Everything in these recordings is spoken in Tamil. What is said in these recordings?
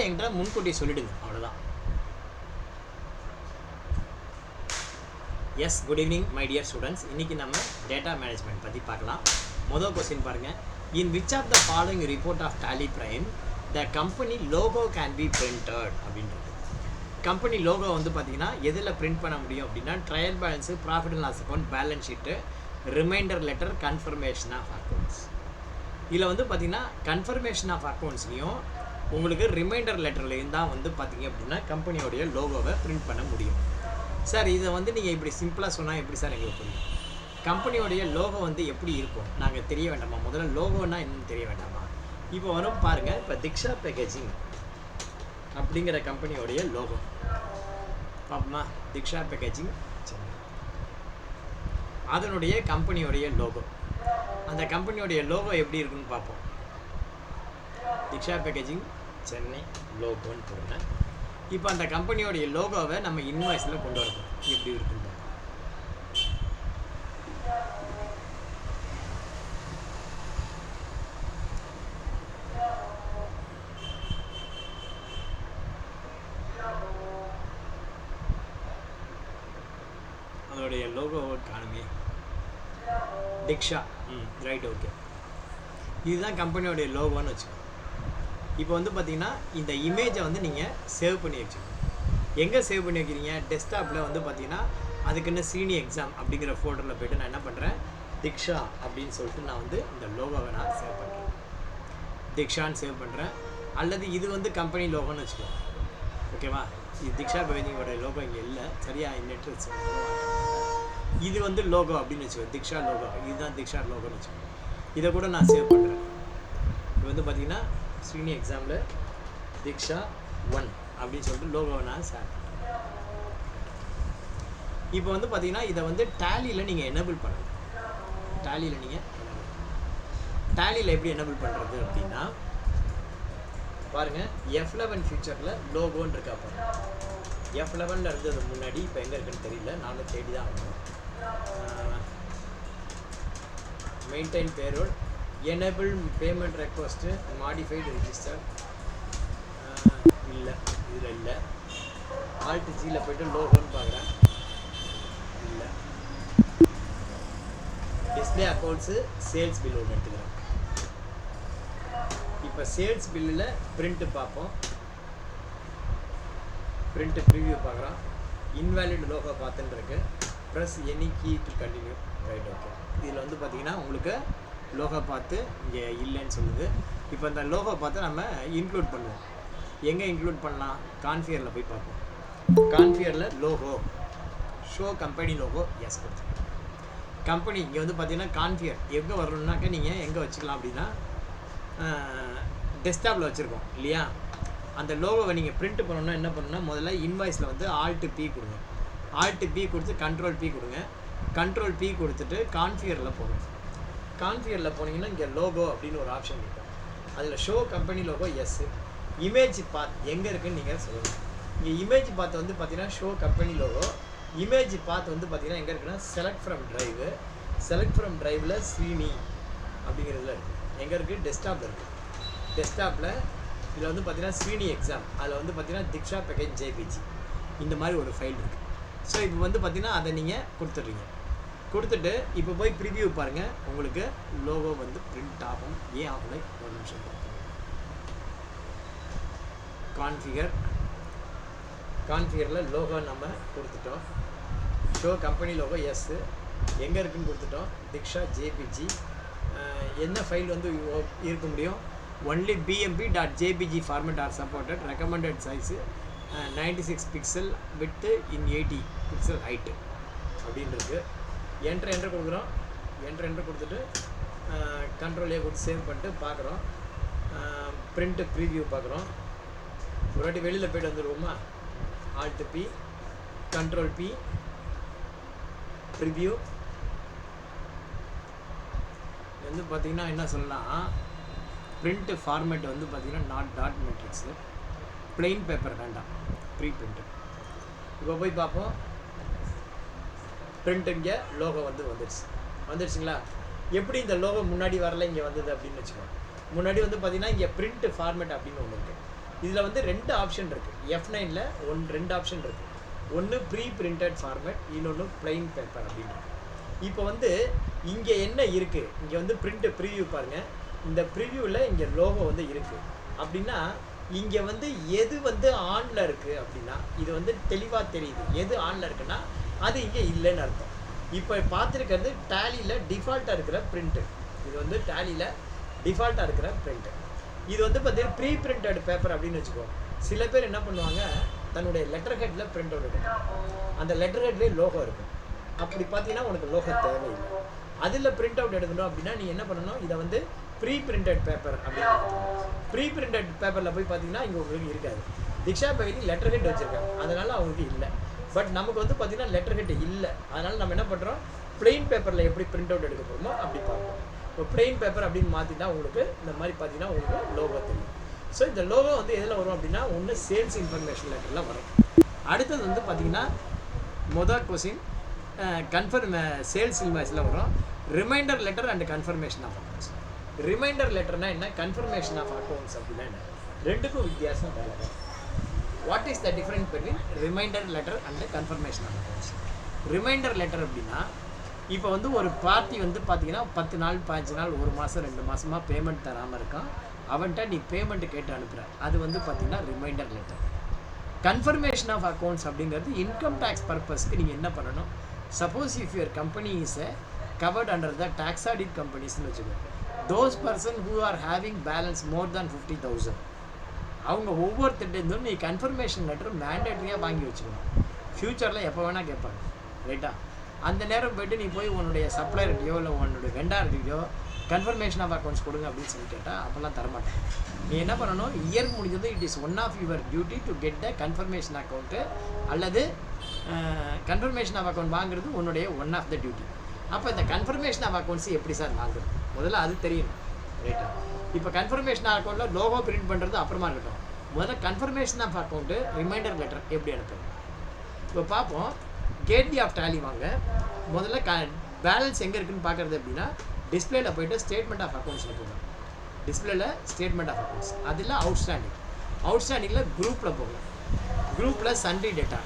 இருந்தால் என்கிட்ட முன்கூட்டி சொல்லிடுங்க, அவ்வளோதான். Yes, good evening my dear students. இன்றைக்கி நம்ம டேட்டா மேனேஜ்மெண்ட் பற்றி பார்க்கலாம். முதல் கொஸ்டின் பாருங்கள். In which of the following report of Tally prime the company logo can be printed அப்படின்றது. கம்பெனி லோகோ வந்து பார்த்திங்கன்னா எதில் பிரிண்ட் பண்ண முடியும் அப்படின்னா trial balance, profit and loss account, balance sheet, reminder letter, confirmation of accounts. இதில் வந்து பார்த்திங்கன்னா கன்ஃபர்மேஷன் ஆஃப் அக்கௌண்ட்ஸ்லையும் உங்களுக்கு ரிமைண்டர் லெட்டர்லேயும் தான் வந்து பார்த்திங்க அப்படின்னா கம்பெனியோடைய லோகோவை பிரிண்ட் பண்ண முடியும். சார் இதை வந்து நீங்கள் இப்படி சிம்பிளாக சொன்னால் எப்படி சார் எங்களுக்கு புரியும்? கம்பெனியோடைய லோகோ வந்து எப்படி இருக்கும் நாங்கள் தெரிய வேண்டாமா? முதல்ல லோகோன்னா என்னன்னு தெரிய வேண்டாமா? இப்போ வரும் பாருங்கள். இப்போ திக்ஷா பேக்கேஜிங் அப்படிங்கிற கம்பெனியோடைய லோகோ பாப்போமா? திக்ஷா பேக்கேஜிங் சென்னை, அதனுடைய கம்பெனியோடைய லோகோ. அந்த கம்பெனியோடைய லோகோ எப்படி இருக்குன்னு பார்ப்போம். திக்ஷா பேக்கேஜிங் சென்னை லோகோன்னு போடுறேன். இப்போ அந்த கம்பெனியோடைய லோகோவை நம்ம இன்வாய்ஸில் கொண்டு வரணும். எப்படி இருக்குன்னு அதோடைய லோகோவை காணுமே. Diksha, right, okay. இதுதான் கம்பெனியோடைய லோகோன்னு வச்சுக்கோங்க. இப்போ வந்து பார்த்திங்கன்னா இந்த இமேஜை வந்து நீங்கள் சேவ் பண்ணி வச்சுக்கோங்க. எங்கே சேவ் பண்ணி வைக்கிறீங்க? டெஸ்க்டாப்பில் வந்து பார்த்திங்கன்னா அதுக்குன்னு சீனி எக்ஸாம் அப்படிங்கிற ஃபோல்டரில் போய்ட்டு நான் என்ன பண்ணுறேன், திக்ஷா அப்படின்னு சொல்லிட்டு நான் வந்து இந்த லோகோவை நான் சேவ் பண்ணுறேன். திக்ஷான்னு சேவ் பண்ணுறேன். அல்லது இது வந்து கம்பெனி லோகோன்னு வச்சுக்கோங்க. ஓகேவா? இது திக்ஷா பேக்கேஜிங்கோட லோகோ இங்கே இல்லை, சரியாக நெட். இது வந்து லோகோ அப்படின்னு வச்சுக்கோங்க. திக்ஷா லோகோ, இதுதான் திக்ஷா லோகோன்னு வச்சுக்கோங்க. இதை கூட நான் சேவ் பண்ணுறேன். இது வந்து பார்த்திங்கன்னா ஸ்ரீனி எக்ஸாமில் திக்ஷா 1 அப்படின்னு சொல்லிட்டு லோகோவை நான் சேவ் பண்ணுறேன். இப்போ வந்து பார்த்திங்கன்னா இதை வந்து டேலியில் நீங்கள் எனேபிள் பண்ணணும். டேலியில் நீங்கள் டேலியில் எப்படி எனேபிள் பண்ணுறது அப்படின்னா பாருங்கள், F11 ஃபியூச்சரில் லோகோன்னு இருக்கா பாருங்கள். F11 இருந்தது முன்னாடி, இப்போ எங்கே இருக்குன்னு தெரியல, நானும் தேடி தான் ஆகணும். Maintain payroll, enable payment request, modified register இல்லை, இதில் இல்லை. ஆல்ட் ஜியில் போய்ட்டு லோகோன்னு பார்க்குறேன், இல்லை. டிஸ்பிளே அக்கௌண்ட்ஸு, சேல்ஸ் பில் ஒன்று எடுத்துக்கிறேன். இப்போ சேல்ஸ் பில்லில் பிரிண்ட்டு பார்ப்போம். பிரிண்ட்டு ப்ரிவியூ பார்க்குறோம். இன்வேலிட் லோகோ பார்த்துன்னு இருக்கு. Press any key to continue, right, okay. இதில் வந்து பார்த்திங்கன்னா உங்களுக்கு லோகோ பார்த்து இங்கே இல்லைன்னு சொல்லுது. இப்போ இந்த லோகோ பார்த்து நம்ம இன்க்ளூட் பண்ணுவோம். எங்கே இன்க்ளூட் பண்ணலாம்? கான்ஃபிகரில் போய் பார்ப்போம். கான்ஃபிகரில் logo, show company logo, yes கொடுத்து கம்பெனி. இங்கே வந்து பார்த்திங்கன்னா கான்ஃபிகர் எங்கே வரணுன்னாக்க நீங்கள் எங்கே வச்சுக்கலாம் அப்படின்னா டெஸ்க்டாப்பில் வச்சுருக்கோம் இல்லையா? அந்த லோகோவை நீங்கள் பிரிண்ட் பண்ணணுன்னா என்ன பண்ணணும்னா முதல்ல இன்வாய்ஸில் வந்து ஆல்ட் பி கொடுங்க. ஆல்ட் பி கொடுத்து கண்ட்ரோல் பி கொடுங்க. கண்ட்ரோல் பி கொடுத்துட்டு கான்ஃபிகரில் போகணும். கான்ஃபிகரில் போனீங்கன்னா இங்கே லோகோ அப்படின்னு ஒரு ஆப்ஷன் இருக்கும். அதில் show company logo, yes. Image path எங்கே இருக்குதுன்னு நீங்கள் சொல்லணும். இங்கே இமேஜ் பாத் வந்து பார்த்தீங்கன்னா show company logo. Image path வந்து பார்த்தீங்கன்னா எங்கே இருக்குன்னா select from drive. Select from ட்ரைவில் ஸ்ரீனி அப்படிங்கிறதுல இருக்குது. எங்கே இருக்குது? டெஸ்க்டாப்பில் இருக்குது. டெஸ்க்டாப்பில் இதில் வந்து பார்த்தீங்கன்னா ஸ்ரீனி எக்ஸாம், அதில் வந்து பார்த்தீங்கன்னா திக்ஷா பேக்கேஜ் ஜேபிஜி இந்த மாதிரி ஒரு ஃபைல் இருக்குது. ஸோ இப்போ வந்து பார்த்தீங்கன்னா அதை நீங்கள் கொடுத்துட்றீங்க. கொடுத்துட்டு இப்போ போய் ப்ரிவியூ பாருங்கள். உங்களுக்கு லோகோ வந்து பிரிண்ட் ஆகும். ஏன் ஆகலை? ஒரு நிமிஷம் பார்ப்போம். கான்ஃபிகரில் லோகோ நம்ம கொடுத்துட்டோம். Show company logo, yes. எங்கே இருக்குதுன்னு கொடுத்துட்டோம். திக்ஷா ஜேபிஜி. என்ன ஃபைல் வந்து இருக்க முடியும்? Only bmp.jpg format are supported. Recommended size 96 pixel, width in 80 pixel height அப்படின்றது. என்ட்ரு கொடுக்குறோம். என்ட்ரு கொடுத்துட்டு கண்ட்ரோல் ஏ கொடுத்து சேவ் பண்ணிட்டு பார்க்குறோம். பிரிண்ட்டு ப்ரீவியூ பார்க்குறோம். ஒரு வாட்டி வெளியில் போய்ட்டு வந்துடுவோமா? Alt P, control P, preview. வந்து பார்த்திங்கன்னா என்ன சொல்லலாம், பிரிண்ட் ஃபார்மேட் வந்து பார்த்திங்கன்னா not dot matrix, plain paper வேண்டாம், ப்ரீ பிரிண்ட்டு. இப்போ போய் பார்ப்போம். பிரிண்ட் இங்கே லோகோ வந்து வந்துடுச்சுங்களா? எப்படி இந்த லோகோ முன்னாடி வரல இங்கே வந்தது அப்படின்னு வச்சுக்கோங்க. முன்னாடி வந்து பார்த்திங்கன்னா இங்கே பிரிண்ட் ஃபார்மேட் அப்படின்னு ஒன்று இருக்குது. இதில் வந்து 2 ஆப்ஷன் இருக்குது. F9ல் 2 ஆப்ஷன் இருக்குது. ஒன்று ப்ரீ பிரிண்டட் ஃபார்மேட், இன்னொன்று பிளைன் பேப்பர் அப்படின்னு. இப்போ வந்து இங்கே என்ன இருக்குது, இங்கே வந்து ப்ரிவ்யூ பாருங்கள். இந்த ப்ரிவ்யூவில் இங்கே லோகோ வந்து இருக்குது அப்படின்னா இங்கே வந்து எது வந்து ஆனில் இருக்குது அப்படின்னா இது வந்து தெளிவாக தெரியுது. எது ஆனில் இருக்குன்னா அது இங்கே இல்லைன்னு அர்த்தம். இப்போ பார்த்துருக்கிறது டேலியில் டிஃபால்ட்டாக இருக்கிற பிரிண்ட்டு. இது வந்து டேலியில் டிஃபால்ட்டாக இருக்கிற பிரிண்ட்டு. இது வந்து பார்த்தீங்கன்னா ப்ரீ பிரிண்டட் பேப்பர் அப்படின்னு வச்சுக்கோ. சில பேர் என்ன பண்ணுவாங்க, தன்னுடைய லெட்டர் ஹெட்டில் பிரிண்ட் அவுட் எடுக்கும். அந்த லெட்டர் ஹெட்லேயே லோகோ இருக்கும். அப்படி பார்த்தீங்கன்னா உனக்கு லோகோ தேவையில்லை. அதில் பிரிண்ட் அவுட் எடுக்கணும் அப்படின்னா நீ என்ன பண்ணணும், இதை வந்து ப்ரீ பிரிண்டட் பேப்பர் அப்படின்னு. ப்ரீ பிரிண்டட் பேப்பரில் போய் பார்த்தீங்கன்னா இங்கே உங்களுக்கு இருக்காது. திக்ஷா பகதி லெட்டர் ஹெட் வச்சுருக்காங்க, அதனால் அவங்களுக்கு இல்லை. பட் நமக்கு வந்து பார்த்தீங்கன்னா லெட்டர் ஹெட் இல்லை. அதனால் நம்ம என்ன பண்ணுறோம், பிளெயின் பேப்பரில் எப்படி பிரிண்ட் அவுட் எடுக்க போகிறோமோ அப்படி பார்ப்போம். இப்போ பிளெயின் பேப்பர் அப்படின்னு மாற்றினா உங்களுக்கு இந்த மாதிரி பார்த்தீங்கன்னா உங்களுக்கு லோகோ தெரியும். ஸோ இந்த லோகோ வந்து எதில் வரும் அப்படின்னா ஒன்று சேல்ஸ் இன்ஃபர்மேஷன் லெட்டரில் வரும். அடுத்தது வந்து பார்த்தீங்கன்னா மொதல் கொஸ்டின் கன்ஃபர்ம் சேல்ஸ் இன்வாய்ஸில் வரும். Reminder letter and confirmation of accounts. Reminder லெட்டர்னா என்ன, கன்ஃபர்மேஷன் ஆஃப் அக்கௌண்ட்ஸ் அப்படின்னா என்ன, ரெண்டுக்கும் வித்தியாசம் வேலை. What is the difference between reminder letter and confirmation of accounts? Reminder letter அப்படின்னா இப்போ வந்து ஒரு பார்ட்டி வந்து பார்த்தீங்கன்னா 10 நாள் 15 நாள் 1 மாதம் 2 மாதமாக பேமெண்ட் தராமல் இருக்கான். அவன்கிட்ட நீ பேமெண்ட் கேட்டு அனுப்புகிற, அது வந்து பார்த்தீங்கன்னா reminder letter. Confirmation of accounts அப்படிங்கிறது இன்கம் டேக்ஸ் பர்பஸ்க்கு நீங்கள் என்ன பண்ணணும், suppose if your company is covered under the tax audit கம்பெனிஸ்ன்னு வச்சுக்கோங்க. Those person who are having balance more than 50,000 அவங்க ஒவ்வொருத்தருந்தும் நீ கன்ஃபர்மேஷன் லெட்டர் மேண்டேட்ரியாக வாங்கி வச்சுக்கணும். ஃப்யூச்சரில் எப்போ வேணால் கேட்பாங்க, ரைட்டா? அந்த நேரம் போய்ட்டு நீ போய் உன்னுடைய சப்ளையர்கிட்டையோ இல்லை உன்னுடைய வெண்டார்கிட்டையோ கன்ஃபர்மேஷன் ஆஃப் அக்கௌண்ட்ஸ் கொடுங்க அப்படின்னு சொல்லி கேட்டால் அப்போல்லாம் தரமாட்டேன். நீ என்ன பண்ணணும், இயர் முடிஞ்சது it is one of your duty to get the confirmation account அல்லது கன்ஃபர்மேஷன் ஆஃப் அக்கௌண்ட் வாங்குறது உன்னுடைய ஒன் ஆஃப் த டியூட்டி. அப்போ இந்த கன்ஃபர்மேஷன் ஆஃப் அக்கௌண்ட்ஸ் எப்படி சார் வாங்குறது, முதல்ல அது தெரியணும், ரைட்டா? இப்போ கன்ஃபர்மேஷன் ஆஃப் அக்கௌண்ட்டில் லோகோ பிரிண்ட் பண்ணுறது அப்புறமா இருக்கட்டும். முதல்ல confirmation of account reminder letter எப்படி அனுப்புறது இப்போ பார்ப்போம். கேட்வே ஆஃப் டேலி வாங்க. முதல்ல பேலன்ஸ் எங்கே இருக்குதுன்னு பார்க்குறது அப்படின்னா டிஸ்பிளேல போய்ட்டு ஸ்டேட்மெண்ட் ஆஃப் அக்கௌண்ட்ஸில் போகணும். டிஸ்பிளேல ஸ்டேட்மெண்ட் ஆஃப் அக்கௌண்ட்ஸ், அதில் அவுட்ஸ்டாண்டிங்கில் குரூப்பில் போகணும். குரூப்பில் சன்ட்ரி டேட்டா.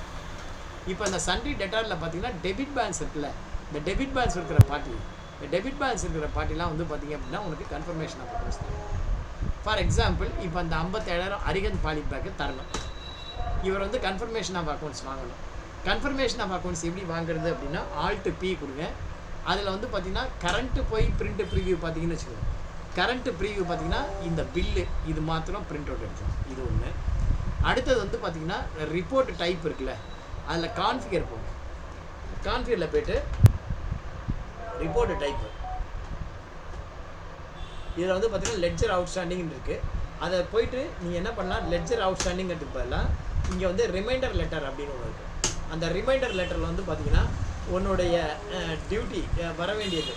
இப்போ அந்த சன்ட்ரி டேட்டாவில் பார்த்தீங்கன்னா டெபிட் பேலன்ஸ் இருக்குல்ல, இந்த டெபிட் பேலன்ஸ் இருக்கிற பார்ட்டி, இந்த டெபிட் பேலன்ஸ் இருக்கிற பார்ட்டிலாம் வந்து பார்த்தீங்க அப்படின்னா உனக்கு கன்ஃபர்மேஷன் ஆஃப் அக்கௌண்ட்ஸ் தான். ஃபார் எக்ஸாம்பிள் இப்போ அந்த 57,000 அரிகந்த் பாலிபேக்கு தரணும். இவர் வந்து கன்ஃபர்மேஷன் ஆஃப் அக்கௌண்ட்ஸ் வாங்கணும். கன்ஃபர்மேஷன் ஆஃப் அக்கௌண்ட்ஸ் எப்படி வாங்குறது அப்படின்னா Alt P கொடுங்க. அதில் வந்து பார்த்தீங்கன்னா கரண்ட்டு போய் பிரிண்ட்டு ப்ரிவியூ பார்த்தீங்கன்னு வச்சுக்கோங்க. கரண்ட்டு ப்ரிவியூ பார்த்தீங்கன்னா இந்த பில்லு இது மாத்திரம் பிரிண்ட் அவுட் எடுக்கணும், இது ஒன்று. அடுத்தது வந்து பார்த்தீங்கன்னா ரிப்போர்ட் டைப் இருக்குல்ல, அதில் கான்ஃபிகர் போங்க. கான்ஃபிகரில் போய்ட்டு ரிப்போர்ட் டைப்பு, இதில் வந்து பார்த்தீங்கன்னா லெட்ஜர் அவுட்ஸ்டாண்டிங் இருக்குது. அதை போயிட்டு நீங்கள் என்ன பண்ணலாம், லெட்ஜர் அவுட்ஸ்டாண்டிங்கிறதுக்கு பதிலாக இங்கே வந்து ரிமைண்டர் லெட்டர் அப்படின்னு ஒன்று இருக்குது. அந்த ரிமைண்டர் லெட்டரில் வந்து பார்த்தீங்கன்னா உன்னுடைய டியூட்டி வர வேண்டியது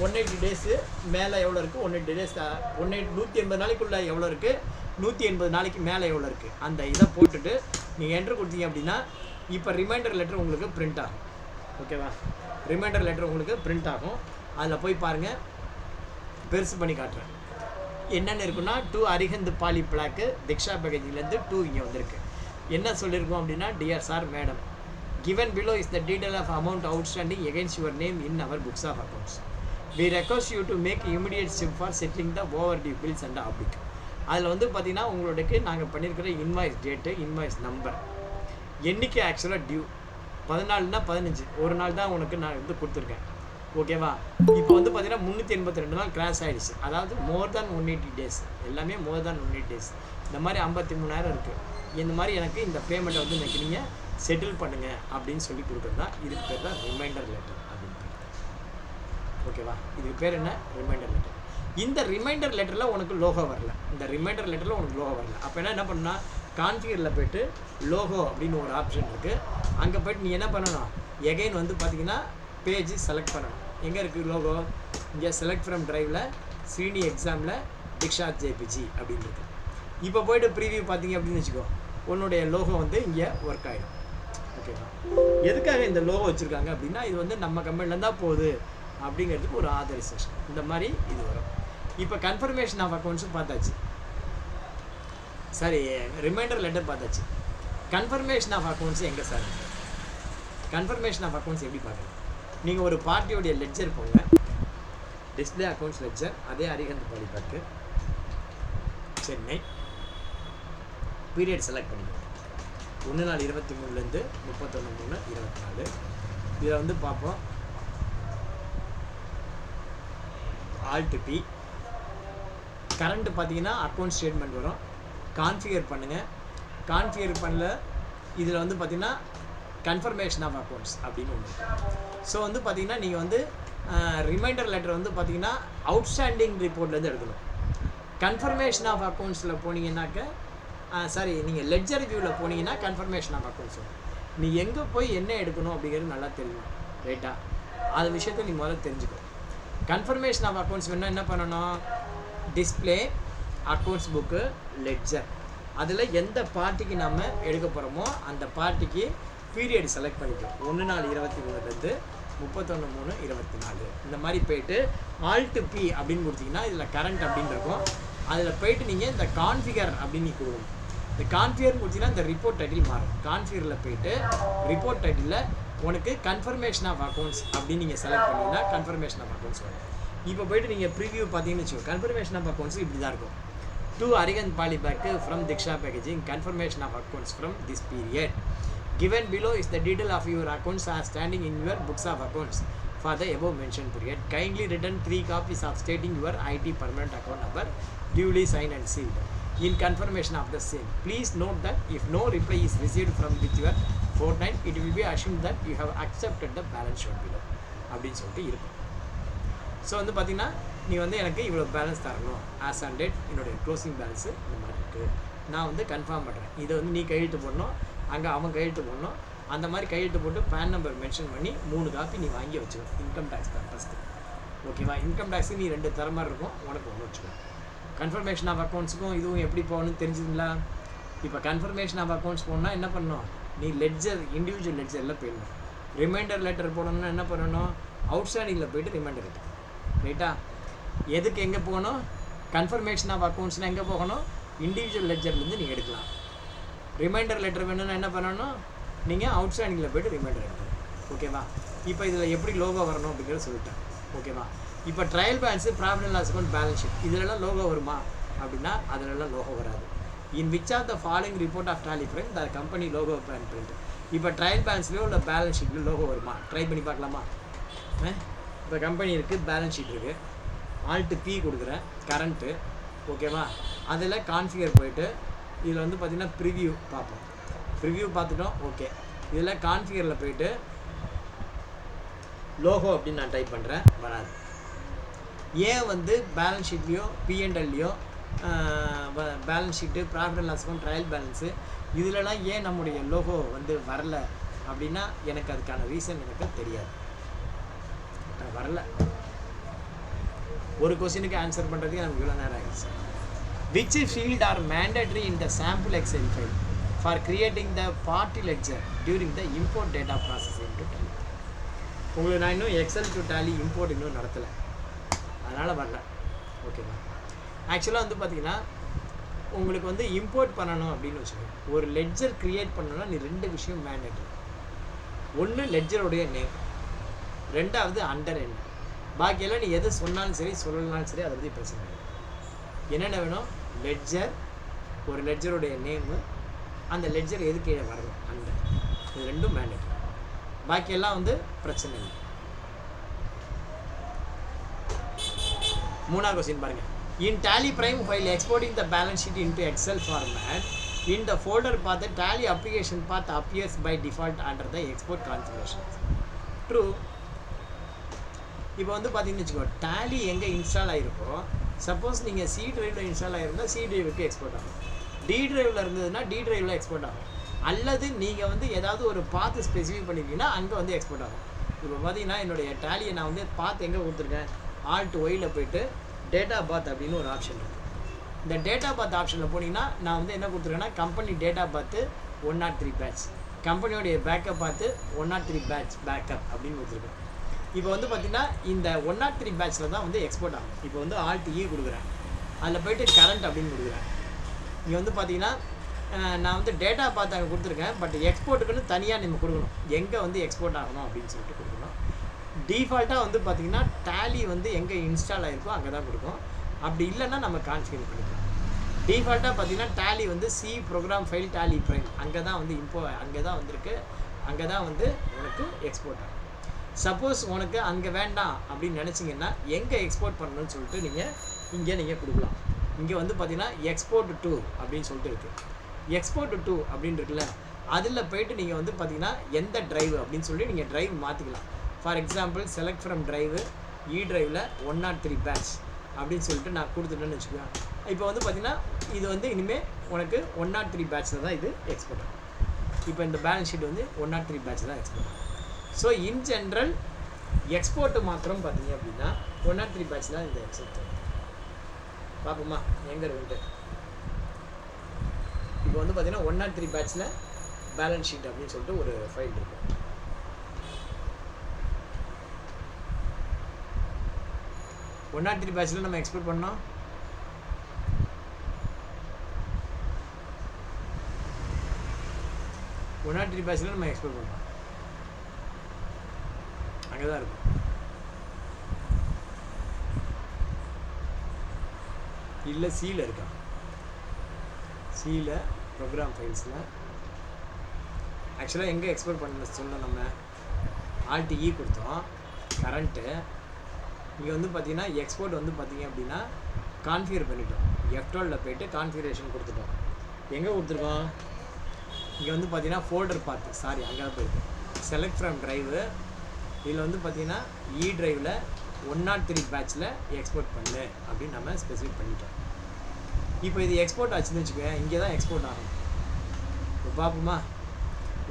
180 டேஸு மேலே எவ்வளோ இருக்குது, 180 டேஸ் 180 நாளைக்குள்ளே எவ்வளோ இருக்குது, 180 நாளைக்கு மேலே எவ்வளோ இருக்குது, அந்த இதை போட்டுட்டு நீங்கள் என்ட்ரு கொடுத்தீங்க அப்படின்னா இப்போ ரிமைண்டர் லெட்டர் உங்களுக்கு பிரிண்ட் ஆகும். ஓகேவா? ரிமைண்டர் லெட்டர் உங்களுக்கு பிரிண்ட் ஆகும். அதில் போய் பாருங்கள், பெருசு பண்ணி காட்டுறேன். என்னென்ன இருக்குன்னா 2 அரிஹந்த் பாலி பிளாக்கு திக்ஷா பேக்கேஜிலேருந்து 2 இங்கே வந்திருக்கு. என்ன சொல்லியிருக்கோம் அப்படின்னா, dear sir madam, given below is the detail of amount outstanding against your name in our books of accounts. We request you to make immediate step for settling the overdue bills and oblig. அதில் வந்து பார்த்தீங்கன்னா உங்களுக்கு நாங்கள் பண்ணியிருக்கிற இன்வாய்ஸ் டேட்டு, இன்வாய்ஸ் நம்பர், என்றைக்கு ஆக்சுவலாக டியூ 14னா 15, ஒரு நாள் தான் உனக்கு நான் வந்து கொடுத்துருக்கேன். ஓகேவா? இப்போ வந்து பார்த்தீங்கன்னா 382 நாள் கிராஸ் ஆகிடுச்சு. அதாவது மோர் தேன் 180 டேஸ், எல்லாமே மோர் தேன் 180 டேஸ். இந்த மாதிரி 53,000 இருக்குது. இந்த மாதிரி எனக்கு இந்த பேமெண்ட்டை வந்து எனக்கு நீங்கள் செட்டில் பண்ணுங்கள் அப்படின்னு சொல்லி கொடுக்குறது தான். இதுக்கு பேர் தான் ரிமைண்டர் லெட்டர் அப்படின்னு. ஓகேவா? இதுக்கு பேர் என்ன, ரிமைண்டர் லெட்டர். இந்த ரிமைண்டர் லெட்டரில் உனக்கு லோகோ வரல, இந்த ரிமைண்டர் லெட்டரில் உனக்கு லோகோ வரல. அப்போ என்ன பண்ணணும்னா கான்ஃபிகரில் போய்ட்டு லோகோ அப்படின்னு ஒரு ஆப்ஷன் இருக்குது. அங்கே போய்ட்டு நீ என்ன பண்ணணும், எகைன் வந்து பார்த்தீங்கன்னா பேஜ் செலக்ட் பண்ணணும். எங்கே இருக்குது லோகோ, இங்கே செலக்ட் ஃப்ரம் ட்ரைவில் ஸ்ரீனி எக்ஸாமில் திக்ஷா ஜேபிஜி அப்படின்னு இருக்குது. இப்போ போய்ட்டு ப்ரீவியூ பார்த்தீங்க அப்படின்னு வச்சுக்கோ, உன்னுடைய லோகோ வந்து இங்கே ஒர்க் ஆகிடும். ஓகேவா? எதுக்காக இந்த லோகோ வச்சுருக்காங்க அப்படின்னா இது வந்து நம்ம கம்பெனியில் தான் போகுது அப்படிங்கிறதுக்கு ஒரு ஆதரைசேஷன். இந்த மாதிரி இது வரும். இப்போ கன்ஃபர்மேஷன் ஆஃப் அக்கௌண்ட்ஸும் பார்த்தாச்சு. சாரி ரிமைண்டர் லெட்டர் பார்த்தாச்சு. கன்ஃபர்மேஷன் ஆஃப் அக்கௌண்ட்ஸ் எங்கே சார்? கன்ஃபர்மேஷன் ஆஃப் அக்கௌண்ட்ஸ் எப்படி பார்க்கலாம்? நீங்கள் ஒரு பார்ட்டியோடைய லெட்ஜர் போங்க, டிஸ்பிளே அக்கௌண்ட்ஸ் லெட்ஜர், அதே அரிஹந்த் பாலிபாக்கு சென்னை, பீரியட் செலக்ட் பண்ணிக்கோங்க. 1/4/23 31/3/24. இதில் வந்து பார்ப்போம் Alt P. கரண்ட் பார்த்தீங்கன்னா அக்கௌண்ட் ஸ்டேட்மெண்ட் வரும். கான்ஃபிகர் பண்ணுங்கள். கான்ஃபிகர் பண்ணல இதில் வந்து பார்த்தீங்கன்னா கன்ஃபர்மேஷன் ஆஃப் அக்கௌண்ட்ஸ் அப்படின்னு ஒன்று இருக்குது. ஸோ வந்து பார்த்தீங்கன்னா நீங்கள் வந்து ரிமைண்டர் லெட்டர் வந்து பார்த்தீங்கன்னா அவுட்ஸ்டாண்டிங் ரிப்போர்ட்லேருந்து எடுக்கணும். கன்ஃபர்மேஷன் ஆஃப் அக்கௌண்ட்ஸில் போனீங்கன்னாக்க சாரி நீங்கள் லெட்ஜர் வியூவில் போனீங்கன்னா கன்ஃபர்மேஷன் ஆஃப் அக்கௌண்ட்ஸ் வரும். நீ எங்கே போய் என்ன எடுக்கணும் அப்படிங்கிறது நல்லா தெரியும், ரைட்டா? அது விஷயத்தை நீ முதல்ல தெரிஞ்சுக்கோ. கன்ஃபர்மேஷன் ஆஃப் அக்கௌண்ட்ஸ் வேணால் என்ன பண்ணணும்? டிஸ்பிளே அக்கௌண்ட்ஸ் புக்கு லெட்ஜர், அதில் எந்த பார்ட்டிக்கு நம்ம எடுக்க போகிறோமோ அந்த பார்ட்டிக்கு பீரியட் செலக்ட் பண்ணிக்கணும். 1/4/23 31/3/24 இந்த மாதிரி போயிட்டு Alt P அப்படின்னு கொடுத்தீங்கன்னா இதில் கரண்ட் அப்படின்னு இருக்கும். அதில் போயிட்டு நீங்கள் இந்த கான்ஃபிகர் அப்படின்னு நீ கொடுக்கணும். இந்த கான்ஃபிகர் கொடுத்தீங்கன்னா இந்த ரிப்போர்ட் டைட்டில் மாறும். கான்ஃபிகரில் போயிட்டு ரிப்போர்ட் டைட்டிலில் உனக்கு கன்ஃபர்மேஷன் ஆஃப் அக்கௌண்ட்ஸ் அப்படின்னு நீங்கள் செலக்ட் பண்ணிங்கன்னா கன்ஃபர்மேஷன் ஆஃப் அக்கௌண்ட்ஸ் வரும். இப்போ போய்ட்டு நீங்கள் ப்ரிவியூ பார்த்தீங்கன்னு வச்சுக்கோ, கன்ஃபர்மேஷன் ஆஃப் அக்கௌண்ட்ஸ் இப்படி தான் இருக்கும். To Arihant Polypack from Diksha packaging, confirmation of accounts from this period. Given below is the detail of your accounts as standing in your books of accounts for the above mentioned period. Kindly return 3 copies of stating your IT permanent account number duly signed and sealed in confirmation of the same. Please note that if no reply is received from with your fortnight, it will be assumed that you have accepted the balance shown below அப்படின்னு சொல்லிட்டு இருக்கும். ஸோ வந்து பார்த்தீங்கன்னா நீ வந்து எனக்கு இவ்வளோ பேலன்ஸ் தரணும், ஆஸ் ஆன் டேட் என்னுடைய க்ளோசிங் பேலன்ஸு இந்த மாதிரி இருக்குது, நான் வந்து கன்ஃபார்ம் பண்ணுறேன். இதை வந்து நீ கையெழுத்து போடணும், அங்கே அவன் கையெழுத்து போடணும். அந்த மாதிரி கையெழுத்து போட்டு பேன் நம்பர் மென்ஷன் பண்ணி 3 காப்பி நீ வாங்கி வச்சுக்கணும். இன்கம் டேக்ஸ் பர்பஸ்க்கு, ஓகேவா? இன்கம் டேக்ஸுக்கு நீ 2 தர மாதிரி இருக்கும், உனக்கு ஒன்று வச்சுக்கணும். கன்ஃபர்மேஷன் ஆஃப் அக்கௌண்ட்ஸுக்கும் இதுவும் எப்படி போகணும்னு தெரிஞ்சுங்களா? இப்போ கன்ஃபர்மேஷன் ஆஃப் அக்கௌண்ட்ஸ் போகணுன்னா என்ன பண்ணணும்? நீ லெட்ஜர் இண்டிவிஜுவல் லெட்ஜரில் போயிடணும். ரிமைண்டர் லெட்டர் போடணும்னா என்ன பண்ணணும்? அவுட்ஸ்டாண்டிங்கில் போய்ட்டு ரிமைண்டர் லெட்டர், ரைட்டா? எதுக்கு எங்கே போகணும்? கன்ஃபர்மேஷன் ஆஃப் அக்கௌண்ட்ஸ்னால் எங்கே போகணும்? இண்டிவிஜுவல் லெட்ஜர்லேருந்து நீங்கள் எடுக்கலாம். ரிமைண்டர் லெட்டர் வேணும்னா என்ன பண்ணணும்? நீங்கள் அவுட்ஸ்டாண்டிங்கில் போய்ட்டு ரிமைண்டர் எடுக்கணும், ஓகேவா? இப்போ இதில் எப்படி லோகோ வரணும் அப்படிங்கிறத சொல்லிட்டேன், ஓகேவா? இப்போ trial balance, profit and loss account, balance sheet, இதிலெல்லாம் லோகோ வருமா அப்படின்னா அதிலெல்லாம் லோகோ வராது. In which of the following report of Tally from the company logo plan print. இப்போ ட்ரையல் பேலன்ஸ்லேயோ இல்லை பேலன்ஸ் ஷீட்லேயோ லோகோ வருமா? ட்ரை பண்ணி பார்க்கலாமா? இப்போ கம்பெனி இருக்குது, பேலன்ஸ் ஷீட் இருக்குது, Alt P கொடுக்குறேன், கரண்ட்டு, ஓகேவா? அதில் கான்ஃபிகர் போயிட்டு இதில் வந்து பார்த்திங்கன்னா ப்ரிவியூ பார்ப்போம். ப்ரிவியூ பார்த்துட்டோம், ஓகே. இதில் கான்ஃபிகரில் போயிட்டு லோகோ அப்படின்னு நான் டைப் பண்ணுறேன், வராது. ஏன் வந்து பேலன்ஸ் ஷீட்லேயோ P&Lலையோ balance sheet, profit and loss account, trial balance இதிலலாம் ஏன் நம்முடைய லோகோ வந்து வரல அப்படின்னா எனக்கு அதுக்கான ரீசன் எனக்கு தெரியாது, வரல. ஒரு கொஸ்டினுக்கு ஆன்சர் பண்ணுறதுக்கு நமக்கு இவ்வளோ நேரம் ஆகிடுச்சு. Which field are mandatory in the sample Excel file for creating the party ledger during the import data processing to Tally? உங்களுக்கு நான் இன்னும் Excel to Tally import இன்னும் நடத்தலை, அதனால் வரல, ஓகேவா? ஆக்சுவலாக வந்து பார்த்தீங்கன்னா உங்களுக்கு வந்து இம்போர்ட் பண்ணணும் அப்படின்னு வச்சுக்கோங்க. ஒரு லெட்ஜர் க்ரியேட் பண்ணணும்னா நீ 2 விஷயம் மேண்டேட்டரி. ஒன்று லெட்ஜருடைய நேம், 2வது அண்டர் என்ன. பாக்கியெல்லாம் நீ எது சொன்னாலும் சரி சொல்லலனாலும் சரி அதை பற்றி பிரச்சனை இல்லை. என்னென்ன வேணும்? லெட்ஜர், ஒரு லெட்ஜருடைய நேமு, அந்த லெட்ஜர் எது கீழே வரணும், அந்த இது 2ம் மேண்டேட்டரி. பாக்கியெல்லாம் வந்து பிரச்சனை இல்லை. 3வது கொஸ்டின் பாருங்கள். In Tally Prime, while exporting the balance sheet into Excel format, in the folder path, the Tally application path appears by default under the export configurations. True. இப்போ வந்து பார்த்தீங்கன்னு வச்சுக்கோ, Tally எங்கே இன்ஸ்டால் ஆகிருக்கோ, சப்போஸ் நீங்கள் C டிரைவில் இன்ஸ்டால் ஆகிருந்தால் C டிரைவுக்கு எக்ஸ்போர்ட் ஆகும், D டிரைவில் இருந்ததுன்னா D டிரைவில் எக்ஸ்போர்ட் ஆகும், அல்லது நீங்கள் வந்து ஏதாவது ஒரு பாத்து ஸ்பெசிஃபை பண்ணியிருக்கீங்கன்னா அங்கே வந்து எக்ஸ்போர்ட் ஆகும். இப்போ பார்த்தீங்கன்னா என்னுடைய Tallyயை நான் வந்து பாத்து எங்கே கொடுத்துருக்கேன்? Alt Yயில் போய்ட்டு டேட்டா பாத் அப்படின்னு ஒரு ஆப்ஷன் இருக்குது. இந்த டேட்டா பாத் ஆப்ஷனில் போனீங்கன்னா நான் வந்து என்ன கொடுத்துருக்கேன்னா கம்பெனி டேட்டா பார்த்து 103 பேட்ச், கம்பெனியோடைய பேக்கப் பார்த்து 103 பேட்ச் பேக்கப் அப்படின்னு கொடுத்துருக்கேன். இப்போ வந்து பார்த்திங்கன்னா இந்த 103 பேட்சில் தான் வந்து எக்ஸ்போர்ட் ஆகும். இப்போ வந்து Alt E கொடுக்குறேன், அதில் போய்ட்டு கரண்ட் அப்படின்னு கொடுக்குறேன். இங்கே வந்து பார்த்தீங்கன்னா நான் வந்து டேட்டா பார்த்து அங்கே கொடுத்துருக்கேன். பட் எக்ஸ்போர்ட்டுக்குன்னு தனியாக நம்ம கொடுக்கணும். எங்கே வந்து எக்ஸ்போர்ட் ஆகணும் அப்படின்னு சொல்லிட்டு கொடுக்கணும். டிஃபால்ட்டாக வந்து பார்த்தீங்கன்னா டேலி வந்து எங்கே இன்ஸ்டால் ஆகிருக்கோ அங்கே தான் கொடுக்கும். அப்படி இல்லைன்னா நம்ம கான்ஃபிகர் பண்ணிக்கலாம். டிஃபால்ட்டாக பார்த்தீங்கன்னா டேலி வந்து C program file Tally prime அங்கே தான் வந்து அங்கே தான் வந்திருக்கு. அங்கே தான் வந்து உனக்கு எக்ஸ்போர்ட் ஆகும். சப்போஸ் உனக்கு அங்கே வேண்டாம் அப்படின்னு நினச்சிங்கன்னா எங்கே எக்ஸ்போர்ட் பண்ணணும்னு சொல்லிட்டு இங்கே நீங்கள் கொடுக்கலாம். இங்கே வந்து பார்த்தீங்கன்னா எக்ஸ்போர்ட் டு அப்படின்னு சொல்லிட்டு இருக்குது. எக்ஸ்போர்ட் டு அப்படின்னு இருக்குல்ல, அதில் போய்ட்டு நீங்கள் வந்து பார்த்தீங்கன்னா எந்த ட்ரைவ் அப்படின்னு சொல்லி நீங்கள் ட்ரைவ் மாற்றிக்கலாம். For example select from drive E ட்ரைவில் 103 பேட்ச் அப்படின்னு சொல்லிட்டு நான் கொடுத்துட்டேன்னு வச்சுக்கோங்க. இப்போ வந்து பார்த்தீங்கன்னா இது வந்து இனிமேல் உனக்கு 103 பேட்ச்சில் தான் இது எக்ஸ்போர்ட் ஆகும். இப்போ இந்த பேலன்ஸ் ஷீட் வந்து 103 பேட்ச் தான் எக்ஸ்போர்ட் ஆகும். ஸோ இன் ஜென்ரல் எக்ஸ்போர்ட்டு மாத்திரம் பார்த்தீங்க அப்படின்னா 103 பேட்ச் தான் இந்த எக்ஸ்போர்ட் பார்ப்போமா எங்கே இருக்குன்ட்டு. இப்போ வந்து பார்த்தீங்கன்னா 103 பேட்ச்சில் பேலன்ஸ் ஷீட் அப்படின்னு சொல்லிட்டு ஒரு ஃபைல் இருக்கும். ஒன் நாட் 3 பேட்சில் நம்ம எக்ஸ்போர்ட் பண்ணோம். ஒன் நாட் 3 பேட்சில் நம்ம எக்ஸ்போர்ட் பண்ணோம். அங்கே தான் இருக்கும். இல்லை சியில் இருக்கா? சியில் ப்ரோக்ராம் ஃபைல்ஸில் ஆக்சுவலாக எங்கே எக்ஸ்போர்ட் பண்ண சொன்னோம் நம்ம ஆல்ட் இ கொடுத்தோம். கரண்ட்டு இங்கே வந்து பார்த்தீங்கன்னா எக்ஸ்போர்ட் வந்து பார்த்தீங்க அப்படின்னா கான்ஃபிகர் பண்ணிட்டோம். F12 போய்ட்டு கான்ஃபிகரேஷன் கொடுத்துட்டோம். எங்கே கொடுத்துருக்கோம்? இங்கே வந்து பார்த்தீங்கன்னா ஃபோல்டர் பார்த்து அங்கே தான் போயிருக்கு. செலக்ட் ஃப்ரம் ட்ரைவு இதில் வந்து பார்த்தீங்கன்னா இ ட்ரைவில் 103 பேட்சில் எக்ஸ்போர்ட் பண்ணு அப்படின்னு நம்ம ஸ்பெசிஃபை பண்ணிட்டோம். இப்போ இது எக்ஸ்போர்ட் ஆச்சுன்னு வச்சுக்கோங்க, இங்கே தான் எக்ஸ்போர்ட் ஆகும். இப்போ பார்ப்போமா?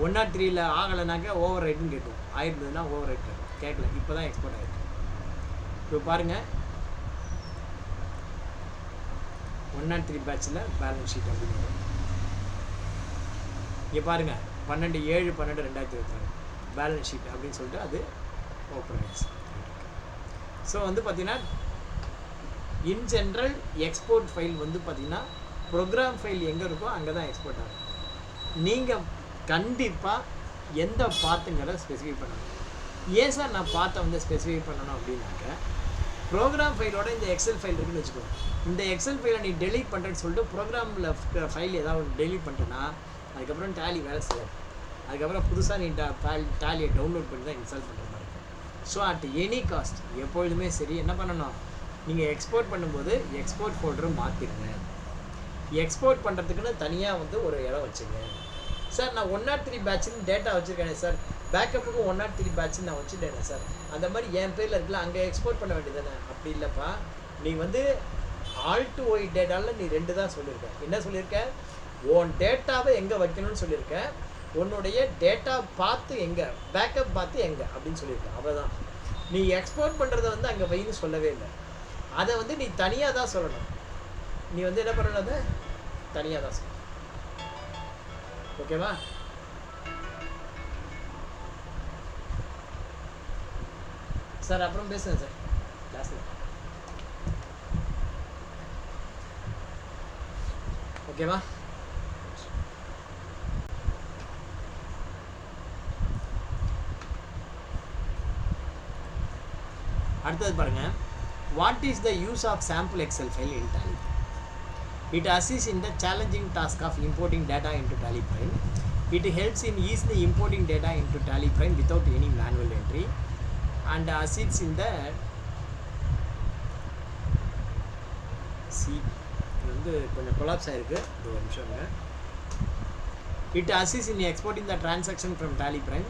103ல் ஆகலைனாக்கா ஓவர் ரைட்டுன்னு கேட்கும். ஆயிருந்ததுன்னா ஓவர் ரைட் கேட்கும். கேட்கல, இப்போ தான் எக்ஸ்போர்ட் ஆகிருக்கு. இப்போ பாருங்கள் 103 பேட்சில் பேலன்ஸ் ஷீட் அப்படின்னு வரும். இங்கே பாருங்கள் 12/7/12/2024 பேலன்ஸ் ஷீட் அப்படின்னு சொல்லிட்டு அது ஓப்பன் ஆகிடுச்சு. ஸோ வந்து பார்த்தீங்கன்னா இன் ஜென்ரல் எக்ஸ்போர்ட் ஃபைல் வந்து பார்த்தீங்கன்னா ப்ரோக்ராம் ஃபைல் எங்கே இருக்கோ அங்கே தான் எக்ஸ்போர்ட் ஆகும். நீங்கள் கண்டிப்பாக எந்த பார்த்துங்கிறத ஸ்பெசிஃபை பண்ணணும். ஏன் சார் நான் பார்த்தை வந்து ஸ்பெசிஃபை பண்ணணும் அப்படின்னாக்க, ப்ரோக்ராம் ஃபைலோட இந்த எக்ஸல் ஃபைல் இருக்குன்னு வச்சுக்கோங்க. இந்த எக்ஸல் ஃபைலை நீ டெலீட் பண்ணுறேன்னு சொல்லிட்டு ப்ரோக்ராமில் ஃபைல் ஏதாவது ஒன்று டெலீட் பண்ணிட்டேன்னா அதுக்கப்புறம் டேலி வேலை செய்யாது. அதுக்கப்புறம் புதுசாக நீ டேலியை டவுன்லோட் பண்ணி தான் இன்ஸ்டால் பண்ணுற மாதிரி இருக்கும். ஸோ அட் எனி காஸ்ட் எப்பொழுதுமே சரி என்ன பண்ணணும், நீங்கள் எக்ஸ்போர்ட் பண்ணும்போது எக்ஸ்போர்ட் ஃபோல்டரும் மாற்றிடுங்க. எக்ஸ்போர்ட் பண்ணுறதுக்குன்னு தனியாக வந்து ஒரு இடம் வச்சுங்க. சார் நான் 103 பேட்சுன்னு டேட்டா வச்சுருக்கேனே சார், பேக்கப்புக்கு 103 பேட்சுன்னு நான் வச்சுட்டேனே சார், அந்த மாதிரி என் பேரில் இருக்குல்ல அங்கே எக்ஸ்போர்ட் பண்ண வேண்டியதானே? அப்படி இல்லைப்பா, நீ வந்து ஆல் டு ஒய் டேட்டாவில் நீ 2 தான் சொல்லியிருக்க. என்ன சொல்லியிருக்க? உன் டேட்டாவை எங்கே வைக்கணும்னு சொல்லியிருக்க, உன்னுடைய டேட்டா பார்த்து எங்கே, பேக்கப் பார்த்து எங்கே அப்படின்னு சொல்லியிருக்க. அவ்வளோதான். நீ எக்ஸ்போர்ட் பண்ணுறத வந்து அங்கே வைன்னு சொல்லவே இல்லை. அதை வந்து நீ தனியாக தான் சொல்லணும். நீ வந்து என்ன பண்ணணும், அதை தனியாக தான் சொல்லணும். ஓகேவா? சார் அப்புறம் பேசுங்க சார் கிளாஸில். ஓகேவா? அடுத்தது பாருங்க, what is the use of sample Excel file in Tally? It assists in the challenging task of importing data into Tally Prime. It helps in easily importing data into Tally Prime without any manual entry and assists in the வந்து கொஞ்சம் கொலாப்ஸ் ஆயிருக்கு, இது ஒரு நிமிஷம். It assists in exporting the transaction from Tally Prime.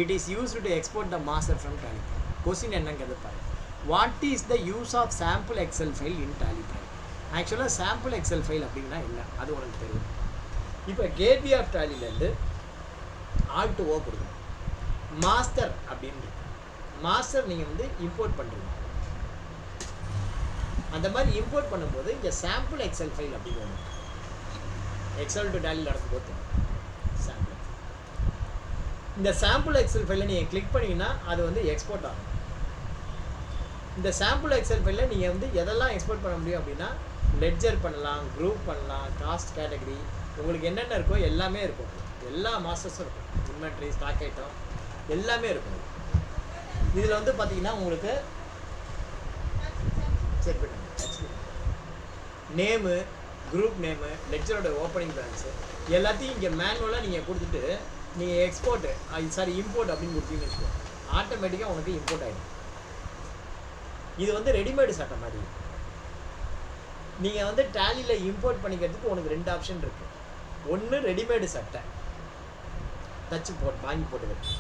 It is used to export the master from Tally Prime. Question என்னங்கிறது பாருங்க. What is the use of sample Excel file in Tally Prime? ஆக்சுவலாக சாம்பிள் எக்ஸல் ஃபைல் அப்படின்னா என்ன, அது உனக்கு தெரியும். இப்போ கேட்வே ஆஃப் டேலிலேருந்து ஆல் டு ஓ கொடுக்கணும். மாஸ்டர் அப்படின்னு மாஸ்டர் நீங்கள் வந்து இம்போர்ட் பண்ணுறீங்க. அந்த மாதிரி இம்போர்ட் பண்ணும்போது இங்கே சாம்பிள் எக்ஸல் ஃபைல் அப்படின்னு ஒன்று எக்ஸல் டு டேலி நடக்கும்போது சாம்பிள். இந்த சாம்பிள் எக்ஸல் ஃபைலை நீங்கள் கிளிக் பண்ணிங்கன்னா அது வந்து எக்ஸ்போர்ட் ஆகும். இந்த சாம்பிள் எக்ஸல் ஃபைலில் நீங்கள் வந்து எதெல்லாம் எக்ஸ்போர்ட் பண்ண முடியும் அப்படின்னா லெட்ஜர் பண்ணலாம், குரூப் பண்ணலாம், காஸ்ட் கேட்டகரி, உங்களுக்கு என்னென்ன இருக்கோ எல்லாமே இருக்கும். எல்லா மாஸ்டர்ஸும் இருக்கும். இன்வென்ட்ரி, ஸ்டாக் ஐட்டம் எல்லாமே இருக்கும். இதில் வந்து பார்த்தீங்கன்னா உங்களுக்கு செக் பண்ணுங்க, நேமு, குரூப் நேமு, லெக்சரோட ஓப்பனிங் பேலன்ஸு எல்லாத்தையும் இங்கே மேனுவலாக நீங்கள் கொடுத்துட்டு நீங்கள் எக்ஸ்போர்ட்டு இம்போர்ட் அப்படின்னு கொடுத்தீங்கன்னு வச்சுக்கோங்க, ஆட்டோமேட்டிக்காக உனக்கு இம்போர்ட் ஆகிடும். இது வந்து ரெடிமேடு சட்டை மாதிரி. நீங்கள் வந்து டேலியில் இம்போர்ட் பண்ணிக்கிறதுக்கு உனக்கு 2 ஆப்ஷன் இருக்குது. ஒன்று ரெடிமேடு சட்டை தச்சு வாங்கி போட்டுக்கிறது.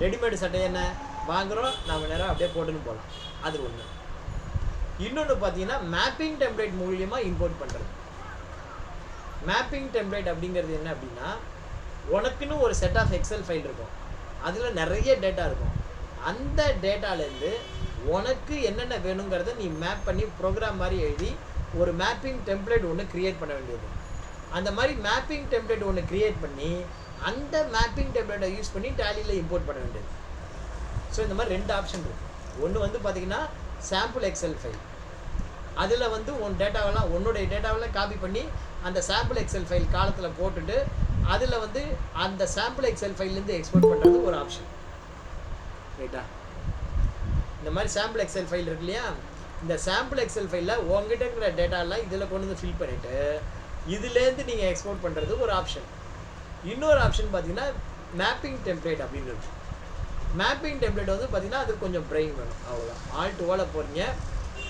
ரெடிமேடு சட்டை என்ன வாங்குகிறோம், நம்ம நேரம் அப்படியே போட்டுன்னு போகலாம், அது ஒன்று. இன்னொன்று பார்த்தீங்கன்னா மேப்பிங் டெம்ப்ளேட் மூலியமாக இம்போர்ட் பண்ணுறது. மேப்பிங் டெம்ப்ளேட் அப்படிங்கிறது என்ன அப்படின்னா, உனக்குன்னு ஒரு செட் ஆஃப் எக்ஸல் ஃபைல் இருக்கும், அதில் நிறைய டேட்டா இருக்கும். அந்த டேட்டாலேருந்து உனக்கு என்னென்ன வேணுங்கிறத நீ மேப் பண்ணி ப்ரோக்ராம் மாதிரி எழுதி ஒரு மேப்பிங் டெம்ப்ளேட் ஒன்று க்ரியேட் பண்ண வேண்டியது. அந்த மாதிரி மேப்பிங் டெம்ப்ளேட் ஒன்று க்ரியேட் பண்ணி அந்த மேப்பிங் டெம்ப்ளேட்டை யூஸ் பண்ணி டேலியில் இம்போர்ட் பண்ண வேண்டியது. ஸோ இந்த மாதிரி 2 ஆப்ஷன் இருக்குது. ஒன்று வந்து பார்த்திங்கன்னா சாம்பிள் எக்ஸல் ஃபைல், அதில் வந்து உன்னுடைய டேட்டாவெல்லாம் காப்பி பண்ணி அந்த சாம்பிள் எக்ஸல் ஃபைல் காலத்தில் போட்டுட்டு அதில் வந்து அந்த சாம்பிள் எக்ஸல் ஃபைல்லேருந்து எக்ஸ்போர்ட் பண்ணுறது ஒரு ஆப்ஷன். ரைட்டா? இந்த மாதிரி சாம்பிள் எக்ஸல் ஃபைல் இருக்கு இல்லையா, இந்த சாம்பிள் எக்ஸல் ஃபைலில் உங்ககிட்ட இருக்கிற டேட்டாலாம் இதில் கொண்டு வந்து ஃபில் பண்ணிவிட்டு இதுலேருந்து நீங்கள் எக்ஸ்போர்ட் பண்ணுறது ஒரு ஆப்ஷன். இன்னொரு ஆப்ஷன் பார்த்தீங்கன்னா மேப்பிங் டெம்ப்ளேட் அப்படின்னு இருக்கு. மேப்பிங் டெம்ப்ளேட் வந்து பார்த்தீங்கன்னா அது கொஞ்சம் பிரெயின் வேணும், அவ்வளோதான். ஆல்ட் போகிறீங்க.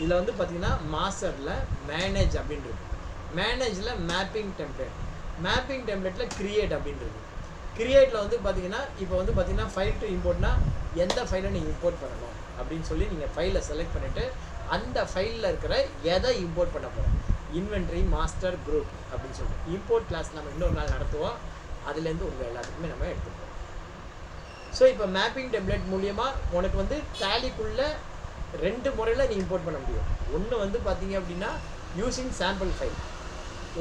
இதில் வந்து பார்த்தீங்கன்னா மாஸ்டரில் மேனேஜ் அப்படின்னு இருக்கு, மேனேஜில் மேப்பிங் டெம்ப்ளேட், மேப்பிங் டெம்ப்ளேட்டில் கிரியேட் அப்படின்னு இருக்கு. கிரியேட்டில் வந்து பார்த்தீங்கன்னா இப்போ வந்து பார்த்தீங்கன்னா ஃபைல் டு இம்போர்ட்னா எந்த ஃபைலை நீங்கள் இம்போர்ட் பண்ணணும் அப்படின்னு சொல்லி நீங்கள் ஃபைலை செலக்ட் பண்ணிவிட்டு அந்த ஃபைலில் இருக்கிற எதை இம்போர்ட் பண்ண போகிறோம், இன்வென்ட்ரி, மாஸ்டர், குரூப் அப்படின்னு சொல்லிட்டு இம்போர்ட் கிளாஸ் நம்ம இன்னொரு நாள் நடத்துவோம். அதுலேருந்து உங்கள் எல்லாத்துக்குமே நம்ம எடுத்துப்போம். ஸோ இப்போ மேப்பிங் டெம்ப்ளேட் மூலியமாக உனக்கு வந்து டேலிக்குள்ளே 2 முறையில் நீ இம்போர்ட் பண்ண முடியும். ஒன்று வந்து பார்த்தீங்க அப்படின்னா யூஸிங் சாம்பிள் ஃபைல்,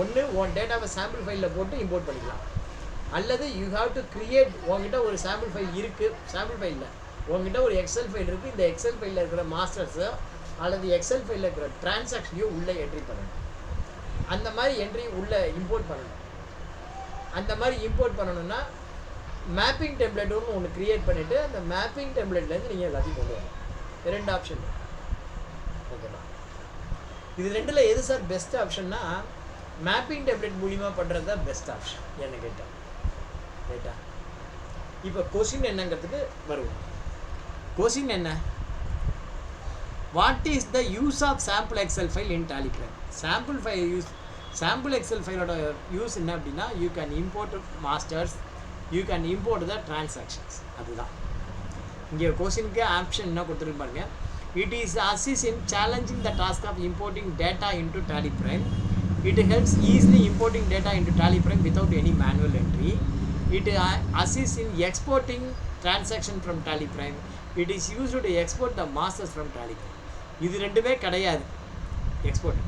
ஒன்று உன் டேட்டாவை சாம்பிள் ஃபைலில் போட்டு இம்போர்ட் பண்ணிக்கலாம். அல்லது யூ ஹாவ் டு கிரியேட், உங்ககிட்ட ஒரு சாம்பிள் ஃபைல் இருக்குது, சாம்பிள் ஃபைலில் உங்ககிட்ட ஒரு எக்ஸல் ஃபைல் இருக்குது, இந்த எக்ஸல் ஃபைலில் இருக்கிற மாஸ்டர்ஸோ அல்லது எக்ஸல் ஃபைலில் இருக்கிற டிரான்சாக்ஷனையும் உள்ளே என்ட்ரி பண்ணணும். அந்த மாதிரி என்ட்ரி உள்ளே இம்போர்ட் பண்ணணும். அந்த மாதிரி இம்போர்ட் பண்ணணும்னா மேப்பிங் டெம்ப்ளேட்னு ஒன்று க்ரியேட் பண்ணிவிட்டு அந்த மேப்பிங் டெம்ப்ளேட்லேருந்து நீங்கள் எல்லாத்தையும் கொண்டு வரணும். 2 ஆப்ஷன். ஓகேவா? இது 2ல் எது சார் பெஸ்ட் ஆப்ஷன்னா மேப்பிங் டெம்ப்ளேட் மூலிமா பண்ணுறது தான் பெஸ்ட் ஆப்ஷன் என்ன கேட்டால். ரைட்டா? இப்போ கொஸ்டின் என்னங்கிறதுக்கு வருவோம். கொஸ்டின் என்ன, what is the use of sample Excel file in Tally Prime? Sample Excel ஃபைலோட யூஸ் என்ன அப்படின்னா you can import masters, you can import the transactions. அதுதான் இங்கே கொஸ்டினுக்கு ஆப்ஷன் என்ன கொடுத்துருக்கு பாருங்க. It is assist in challenging the task of importing data into Tally Prime. It helps easily importing data into Tally Prime without any manual entry. It assist in exporting transaction from Tally Prime. It is used to export the masters from Tally prime. இது 2மே கிடையாது எக்ஸ்போர்ட்.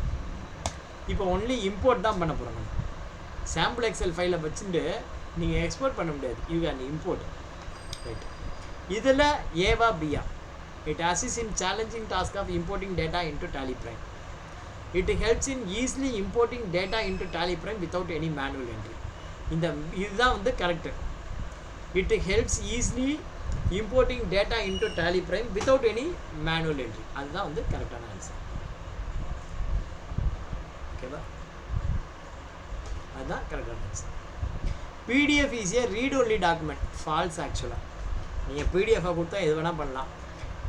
இப்போ ஒன்லி இம்போர்ட் தான் பண்ண போகிறோம். நம்ம சாம்பிள் எக்ஸல் ஃபைலை வச்சுட்டு நீங்கள் எக்ஸ்போர்ட் பண்ண முடியாது, யூ கேன் இம்போர்ட். ரைட்? இதில் ஏவா பியா, it assist in challenging task of importing data into Tally Prime. It helps in easily importing data into Tally Prime without any manual entry. இதுதான் வந்து correct. It helps easily importing data into Tally Prime without any manual entry. அதுதான் வந்து கரெக்டான ஆன்சர். ஓகேவா? அதுதான் கரெக்டான answer. PDF is a read only document. False. ஆக்சுவலாக நீங்கள் பிடிஎஃபாக கொடுத்தா எது வேணால் பண்ணலாம்.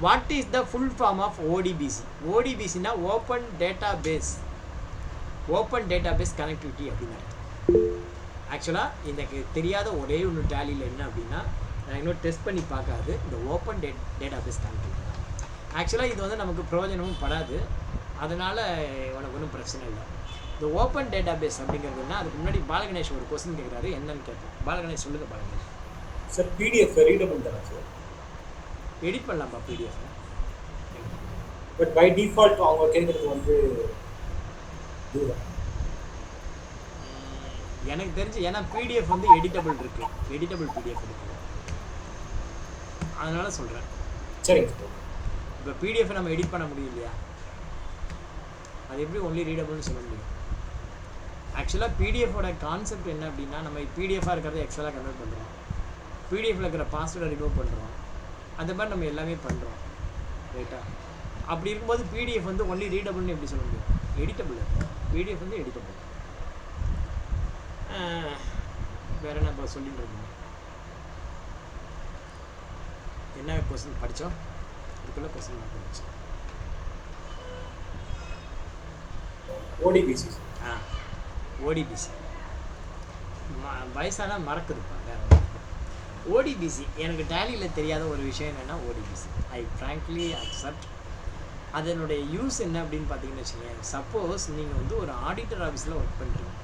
What is the full form of ODBC? ஓடிபிசினா open database, open database connectivity அப்படின்னு. ஆக்சுவலாக எனக்கு தெரியாத ஒரே ஒன்று டேலியில் என்ன அப்படின்னா, நான் இன்னும் டெஸ்ட் பண்ணி பார்க்காது, இந்த ஓப்பன் டேட்டா பேஸ் கனெக்டிவிட்டி தான். ஆக்சுவலாக இது வந்து நமக்கு பிரயோஜனமும் படாது, அதனால் உனக்கு ஒன்றும் பிரச்சனை இல்லை. இந்த ஓப்பன் டேட்டா பேஸ் அப்படிங்கிறதுனா அதுக்கு முன்னாடி பாலகணேஷ் ஒரு கொஸ்டின் கேட்குறாரு, என்னன்னு கேட்போம். பாலகணேஷ் சொல்லுங்கள். பாலகணேஷ் சார், பிடிஎஃப் ரீடபிள் தானே சார்? எடிட் பண்ணலாமா பிடிஎஃப்? பட் பை டிஃபால்ட் அவங்க கேட்குறது வந்து இதுதான் எனக்கு தெரிஞ்சு. ஏன்னா பிடிஎஃப் வந்து எடிட்டபிள் இருக்கு, எடிட்டபிள் பிடிஎஃப் இருக்கு, அதனால சொல்கிறேன். சரிங்க சார். இப்போ பிடிஎஃப் நம்ம எடிட் பண்ண முடியும் இல்லையா, அது எப்படி ஒன்லி ரீடபிள்னு சொல்ல முடியும்? ஆக்சுவலாக பிடிஎஃபோட கான்செப்ட் என்ன அப்படின்னா, நம்ம பிடிஎஃபாக இருக்கிறத எக்ஸலாக கன்வெர்ட் பண்ணுறோம், பிடிஎஃப்ல இருக்கிற பாஸ்வேர்டை ரிமூவ் பண்ணுறோம், அந்த மாதிரி நம்ம எல்லாமே பண்ணுறோம் ரைட்டா. அப்படி இருக்கும்போது பிடிஎஃப் வந்து ஒன்லி ரீடபிள்னு எப்படி சொல்ல முடியும்? எடிட்டபிள். பிடிஎஃப் வந்து எடிட்டபிள். வேறு என்ன இப்போ சொல்லிட்டு இருக்கோம், என்ன கொஸ்டின் படித்தோம், இதுக்குள்ளே கொஸ்டின் படித்தோம். ஓடிபிசி. ஓடிபிசி வயசானா மறக்குதுப்பா. ஓடிபிசி எனக்கு டேலியில் தெரியாத ஒரு விஷயம் என்னென்னா ஓடிபிசி. ஐ ஃப்ராங்க்லி அக்செப்ட். அதனுடைய யூஸ் என்ன அப்படின்னு பார்த்தீங்கன்னு வச்சுக்கோங்க, சப்போஸ் நீங்கள் வந்து ஒரு ஆடிட்டர் ஆஃபீஸில் ஒர்க் பண்ணுறீங்க,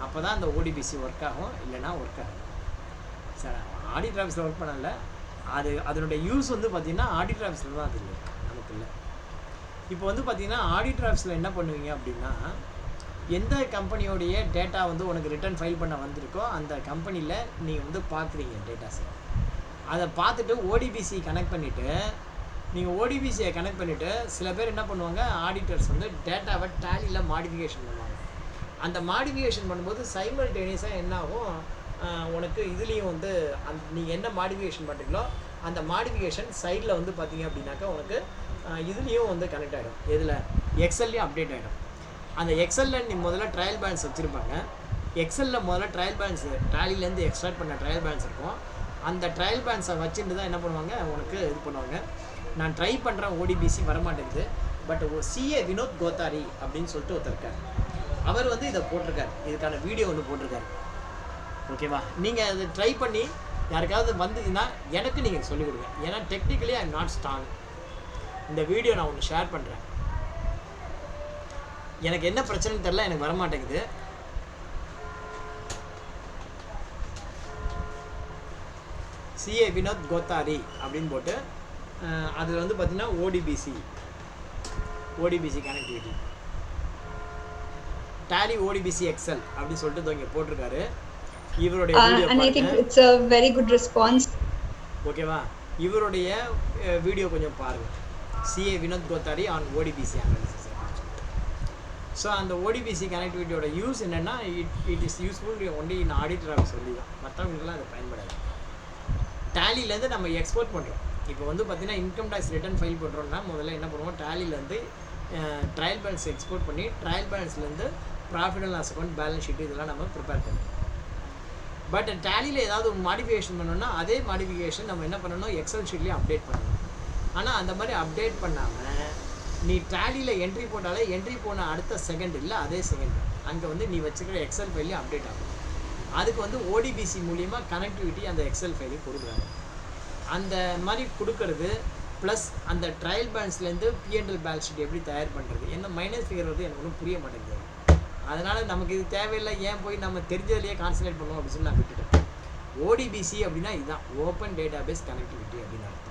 அப்போ தான் அந்த ஓடிபிசி ஒர்க் ஆகும், இல்லைனா ஒர்க் ஆகும். சார் ஆடிட்டர் ஆஃபீஸில் ஒர்க் பண்ணல, அதனுடைய யூஸ் வந்து பார்த்திங்கன்னா ஆடிட்டர் ஆஃபீஸில் தான் அது இல்லை, நமக்கு இல்லை. இப்போ வந்து பார்த்திங்கன்னா ஆடிட்டர் ஆஃபீஸில் என்ன பண்ணுவீங்க அப்படின்னா, எந்த கம்பெனியோடைய டேட்டா வந்து உனக்கு ரிட்டர்ன் ஃபைல் பண்ண வந்திருக்கோ அந்த கம்பெனியில் நீங்கள் வந்து பார்க்குறீங்க டேட்டாஸை. அதை பார்த்துட்டு ஓடிபிசி கனெக்ட் பண்ணிவிட்டு, நீங்கள் ஓடிபிசியை கனெக்ட் பண்ணிவிட்டு, சில பேர் என்ன பண்ணுவாங்க, ஆடிட்டர்ஸ் வந்து டேட்டாவை டேலியில் மாடிஃபிகேஷன் பண்ணுவாங்க. அந்த மாடிஃபிகேஷன் பண்ணும்போது சைமல்டேனியஸாக என்ன ஆகும், உனக்கு இதுலேயும் வந்து நீங்கள் என்ன மாடிஃபிகேஷன் பண்ணுறீங்களோ அந்த மாடிஃபிகேஷன் சைடில் வந்து பார்த்தீங்க அப்படின்னாக்கா உனக்கு இதுலேயும் வந்து கனெக்ட் ஆகிடும். எதில்? எக்ஸல்லையும் அப்டேட் ஆகிடும். அந்த எக்ஸலில் நீ முதல்ல ட்ரையல் பேலன்ஸ் வச்சுருப்பாங்க. எக்ஸலில் முதல்ல ட்ரையல் பேலன்ஸ் டேலிலேருந்து எக்ஸ்ட்ராக்ட் பண்ண ட்ரையல் பேலன்ஸ் இருக்கும். அந்த ட்ரையல் பேலன்ஸை வச்சுட்டு தான் என்ன பண்ணுவாங்க, உனக்கு இது பண்ணுவாங்க. நான் ட்ரை பண்ணுறேன், ஓடிபிசி வரமாட்டேங்குது, பட் சிஏ வினோத் கோத்தாரி அப்படின்னு சொல்லிட்டு ஒருத்தர் இருக்கார். அவர் வந்து இதை போட்டிருக்காரு, இதுக்கான வீடியோ ஒன்று போட்டிருக்காரு. ஓகேவா? நீங்கள் அதை ட்ரை பண்ணி யாருக்காவது வந்ததுன்னா எனக்கு நீங்கள் சொல்லிக் கொடுங்க. ஏன்னா technically I am not strong. இந்த வீடியோ நான் ஒன்று ஷேர் பண்ணுறேன். எனக்கு என்ன பிரச்சனைன்னு தெரியல, எனக்கு வரமாட்டேங்குது. சிஏ வினோத் கோத்தாரி அப்படின்னு போட்டு அதில் வந்து பார்த்தீங்கன்னா ODBC connectivity Tally ODBC Excel அப்படின்னு சொல்லிட்டு இங்கே போட்டிருக்காரு. இவருடைய video and I think it's a very good response. ஓகேவா? இவருடைய வீடியோ கொஞ்சம் பாருங்கள், CA Vinod Kothari on ODBC analysis. So அந்த ஓடிபிசி கனெக்டிவிட்டியோட யூஸ் என்னென்னா, it is useful only in auditor office சொல்லி தான், மற்றவங்களுக்குலாம் அது பயன்படாது. டேலிலேருந்து நம்ம எக்ஸ்போர்ட் பண்ணுறோம். இப்போ வந்து பார்த்திங்கன்னா இன்கம் டேக்ஸ் ரிட்டர்ன் ஃபைல் பண்ணுறோம்னா முதல்ல என்ன பண்ணுவோம், டேலிலேருந்து ட்ரையல் பேலன்ஸ் எக்ஸ்போர்ட் பண்ணி ட்ரையல் பேலன்ஸ்லேருந்து profit and loss account, balance sheet இதெல்லாம் நம்ம ப்ரிப்பேர் பண்ணுவோம். பட் டேலியில் ஏதாவது ஒரு மாடிஃபிகேஷன் பண்ணோம்னா அதே மாடிஃபிகேஷன் நம்ம என்ன பண்ணணும், எக்ஸல் ஷீட்லேயே அப்டேட் பண்ணணும். ஆனால் அந்த மாதிரி அப்டேட் பண்ணாமல் நீ டேலியில் என்ட்ரி போட்டாலே என்ட்ரி போன அடுத்த செகண்ட் இல்லை அதே செகண்ட் அங்கே வந்து நீ வச்சுக்கிற எக்ஸல் ஃபைல்லையும் அப்டேட் ஆகும். அதுக்கு வந்து ஓடிபிசி மூலிமா கனெக்டிவிட்டி அந்த எக்ஸல் ஃபைலையும் கொடுக்குறாங்க. அந்த மாதிரி கொடுக்கறது ப்ளஸ் அந்த ட்ரையல் பேலன்ஸ்லேருந்து பிஎன்எல் பேலன்ஸ் ஷீட் எப்படி தயார் பண்ணுறது, என்ன மைனஸ் ஃபிகர் வந்து எனக்கு ஒன்றும் புரிய மாட்டேங்குது. அதனால் நமக்கு இது தேவையில்லை, ஏன் போய் நம்ம தெரிஞ்சதுலேயே கான்சன்ட்ரேட் பண்ணுவோம் அப்படின்னு சொல்லி நான் விட்டுட்டேன். ஓடிபிசி அப்படின்னா இதுதான் ஓப்பன் டேட்டா பேஸ் கனெக்டிவிட்டி அப்படின்னு அர்த்தம்.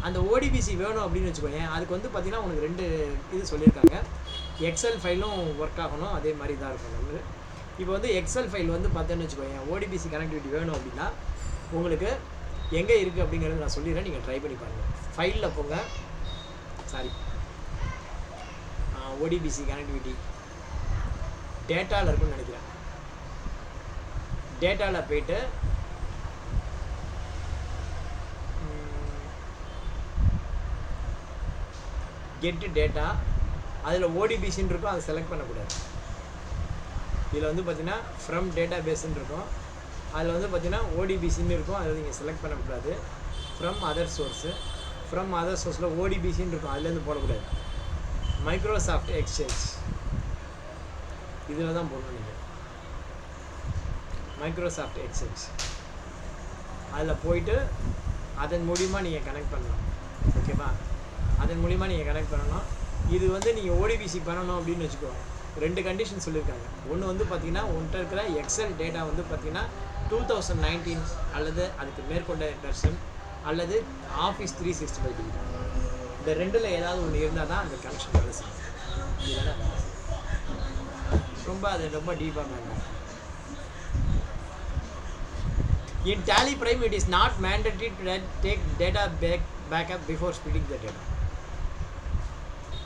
அந்த ஓடிபிசி வேணும் அப்படின்னு வச்சுக்கோங்க, அதுக்கு வந்து பார்த்திங்கன்னா உனக்கு 2 இது சொல்லியிருக்காங்க. எக்ஸல் ஃபைலும் ஒர்க் ஆகணும், அதே மாதிரி தான் இருக்கும் நமக்கு. இப்போ வந்து எக்ஸல் ஃபைல் வந்து பார்த்தேன்னு வச்சுக்கோங்க, ஓடிபிசி கனெக்டிவிட்டி வேணும் அப்படின்னா உங்களுக்கு எங்கே இருக்குது அப்படிங்கிறது நான் சொல்லிடுறேன், நீங்கள் ட்ரை பண்ணி பாருங்கள். ஃபைலில் போங்க, ஓடிபிசி கனெக்டிவிட்டி டேட்டாவில் இருக்குன்னு நினைக்கிறேன். டேட்டாவில் போய்ட்டு கெட்டு டேட்டா, அதில் ஓடிபிசின்னு இருக்கும், அதை செலக்ட் பண்ணக்கூடாது. இதில் வந்து பார்த்தீங்கன்னா ஃப்ரம் டேட்டா பேஸ்ன்னு இருக்கும், அதில் வந்து பார்த்தீங்கன்னா ஓடிபிசின்னு இருக்கும், அதை நீங்கள் செலக்ட் பண்ணக்கூடாது. ஃப்ரம் அதர் சோர்ஸில் ஓடிபிசின்னு இருக்கும், அதுலேருந்து போடக்கூடாது. மைக்ரோசாஃப்ட் எக்ஸ்சேஞ்ச் இதில் தான் போடணும் நீங்கள். மைக்ரோசாஃப்ட் எக்ஸ்சேஞ்ச் அதில் போயிட்டு அதன் மூலிமா நீங்கள் கனெக்ட் பண்ணணும். ஓகேவா? அதன் மூலிமா நீங்கள் கனெக்ட் பண்ணணும். இது வந்து நீங்கள் ஓடிபிசி பண்ணணும் அப்படின்னு வச்சுக்கோங்க, 2 கண்டிஷன் சொல்லியிருக்காங்க. ஒன்று வந்து பார்த்தீங்கன்னா உன்கிட்ட இருக்கிற எக்ஸல் டேட்டா வந்து பார்த்தீங்கன்னா 2019 அல்லது அதுக்கு மேற்கொண்ட வெர்ஷன் அல்லது ஆஃபீஸ் 365 டிகிரி, இந்த 2ல் ஏதாவது ஒன்று இருந்தால் தான் அந்த கனெக்ஷன் வேலை செய்யும். இல்லைன்னா ரொம்ப டீப்பாக வேண்டாம். In Tally Prime, it is not mandatory to take data backup before splitting the data.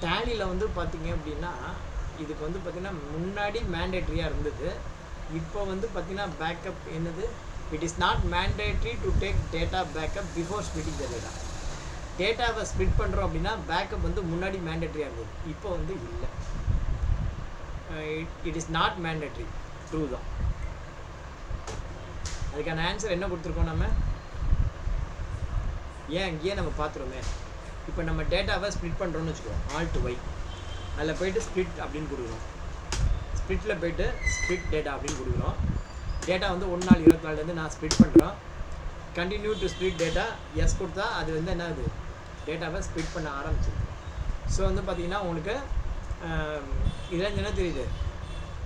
டேலியில் வந்து பார்த்தீங்க அப்படின்னா இதுக்கு வந்து பார்த்திங்கன்னா முன்னாடி மேண்டேட்ரியாக இருந்தது. இப்போ வந்து பார்த்திங்கன்னா பேக்கப் என்னது, it is not mandatory to take data backup before splitting the data. டேட்டாவை ஸ்பிளிட் பண்ணுறோம் அப்படின்னா பேக்கப் வந்து முன்னாடி மேண்டேட்ரியாக இருந்தது, இப்போ வந்து இல்லை. It is not mandatory, true தான். அதுக்கான ஆன்சர் என்ன கொடுத்துருக்கோம் நம்ம, ஏன் இங்கேயே நம்ம பார்த்துருவோமே. இப்போ நம்ம டேட்டாவை ஸ்ப்ளிட் பண்ணுறோன்னு வச்சுக்கோம், ஆல்ட் ஒய், அதில் போய்ட்டு ஸ்ப்ளிட் அப்படின்னு கொடுக்குறோம். ஸ்ப்ளிட்டில் போய்ட்டு ஸ்ப்ளிட் டேட்டா அப்படின்னு கொடுக்குறோம். டேட்டா வந்து 1 நாள் 24 நான் ஸ்ப்ளிட் பண்ணுறோம். Continue to split data yes கொடுத்தா அது வந்து என்ன ஆகுது, டேட்டாவை ஸ்ப்ளிட் பண்ண ஆரம்பிச்சிருக்கு. ஸோ வந்து பார்த்தீங்கன்னா உங்களுக்கு இதில் என்ன தெரியுது,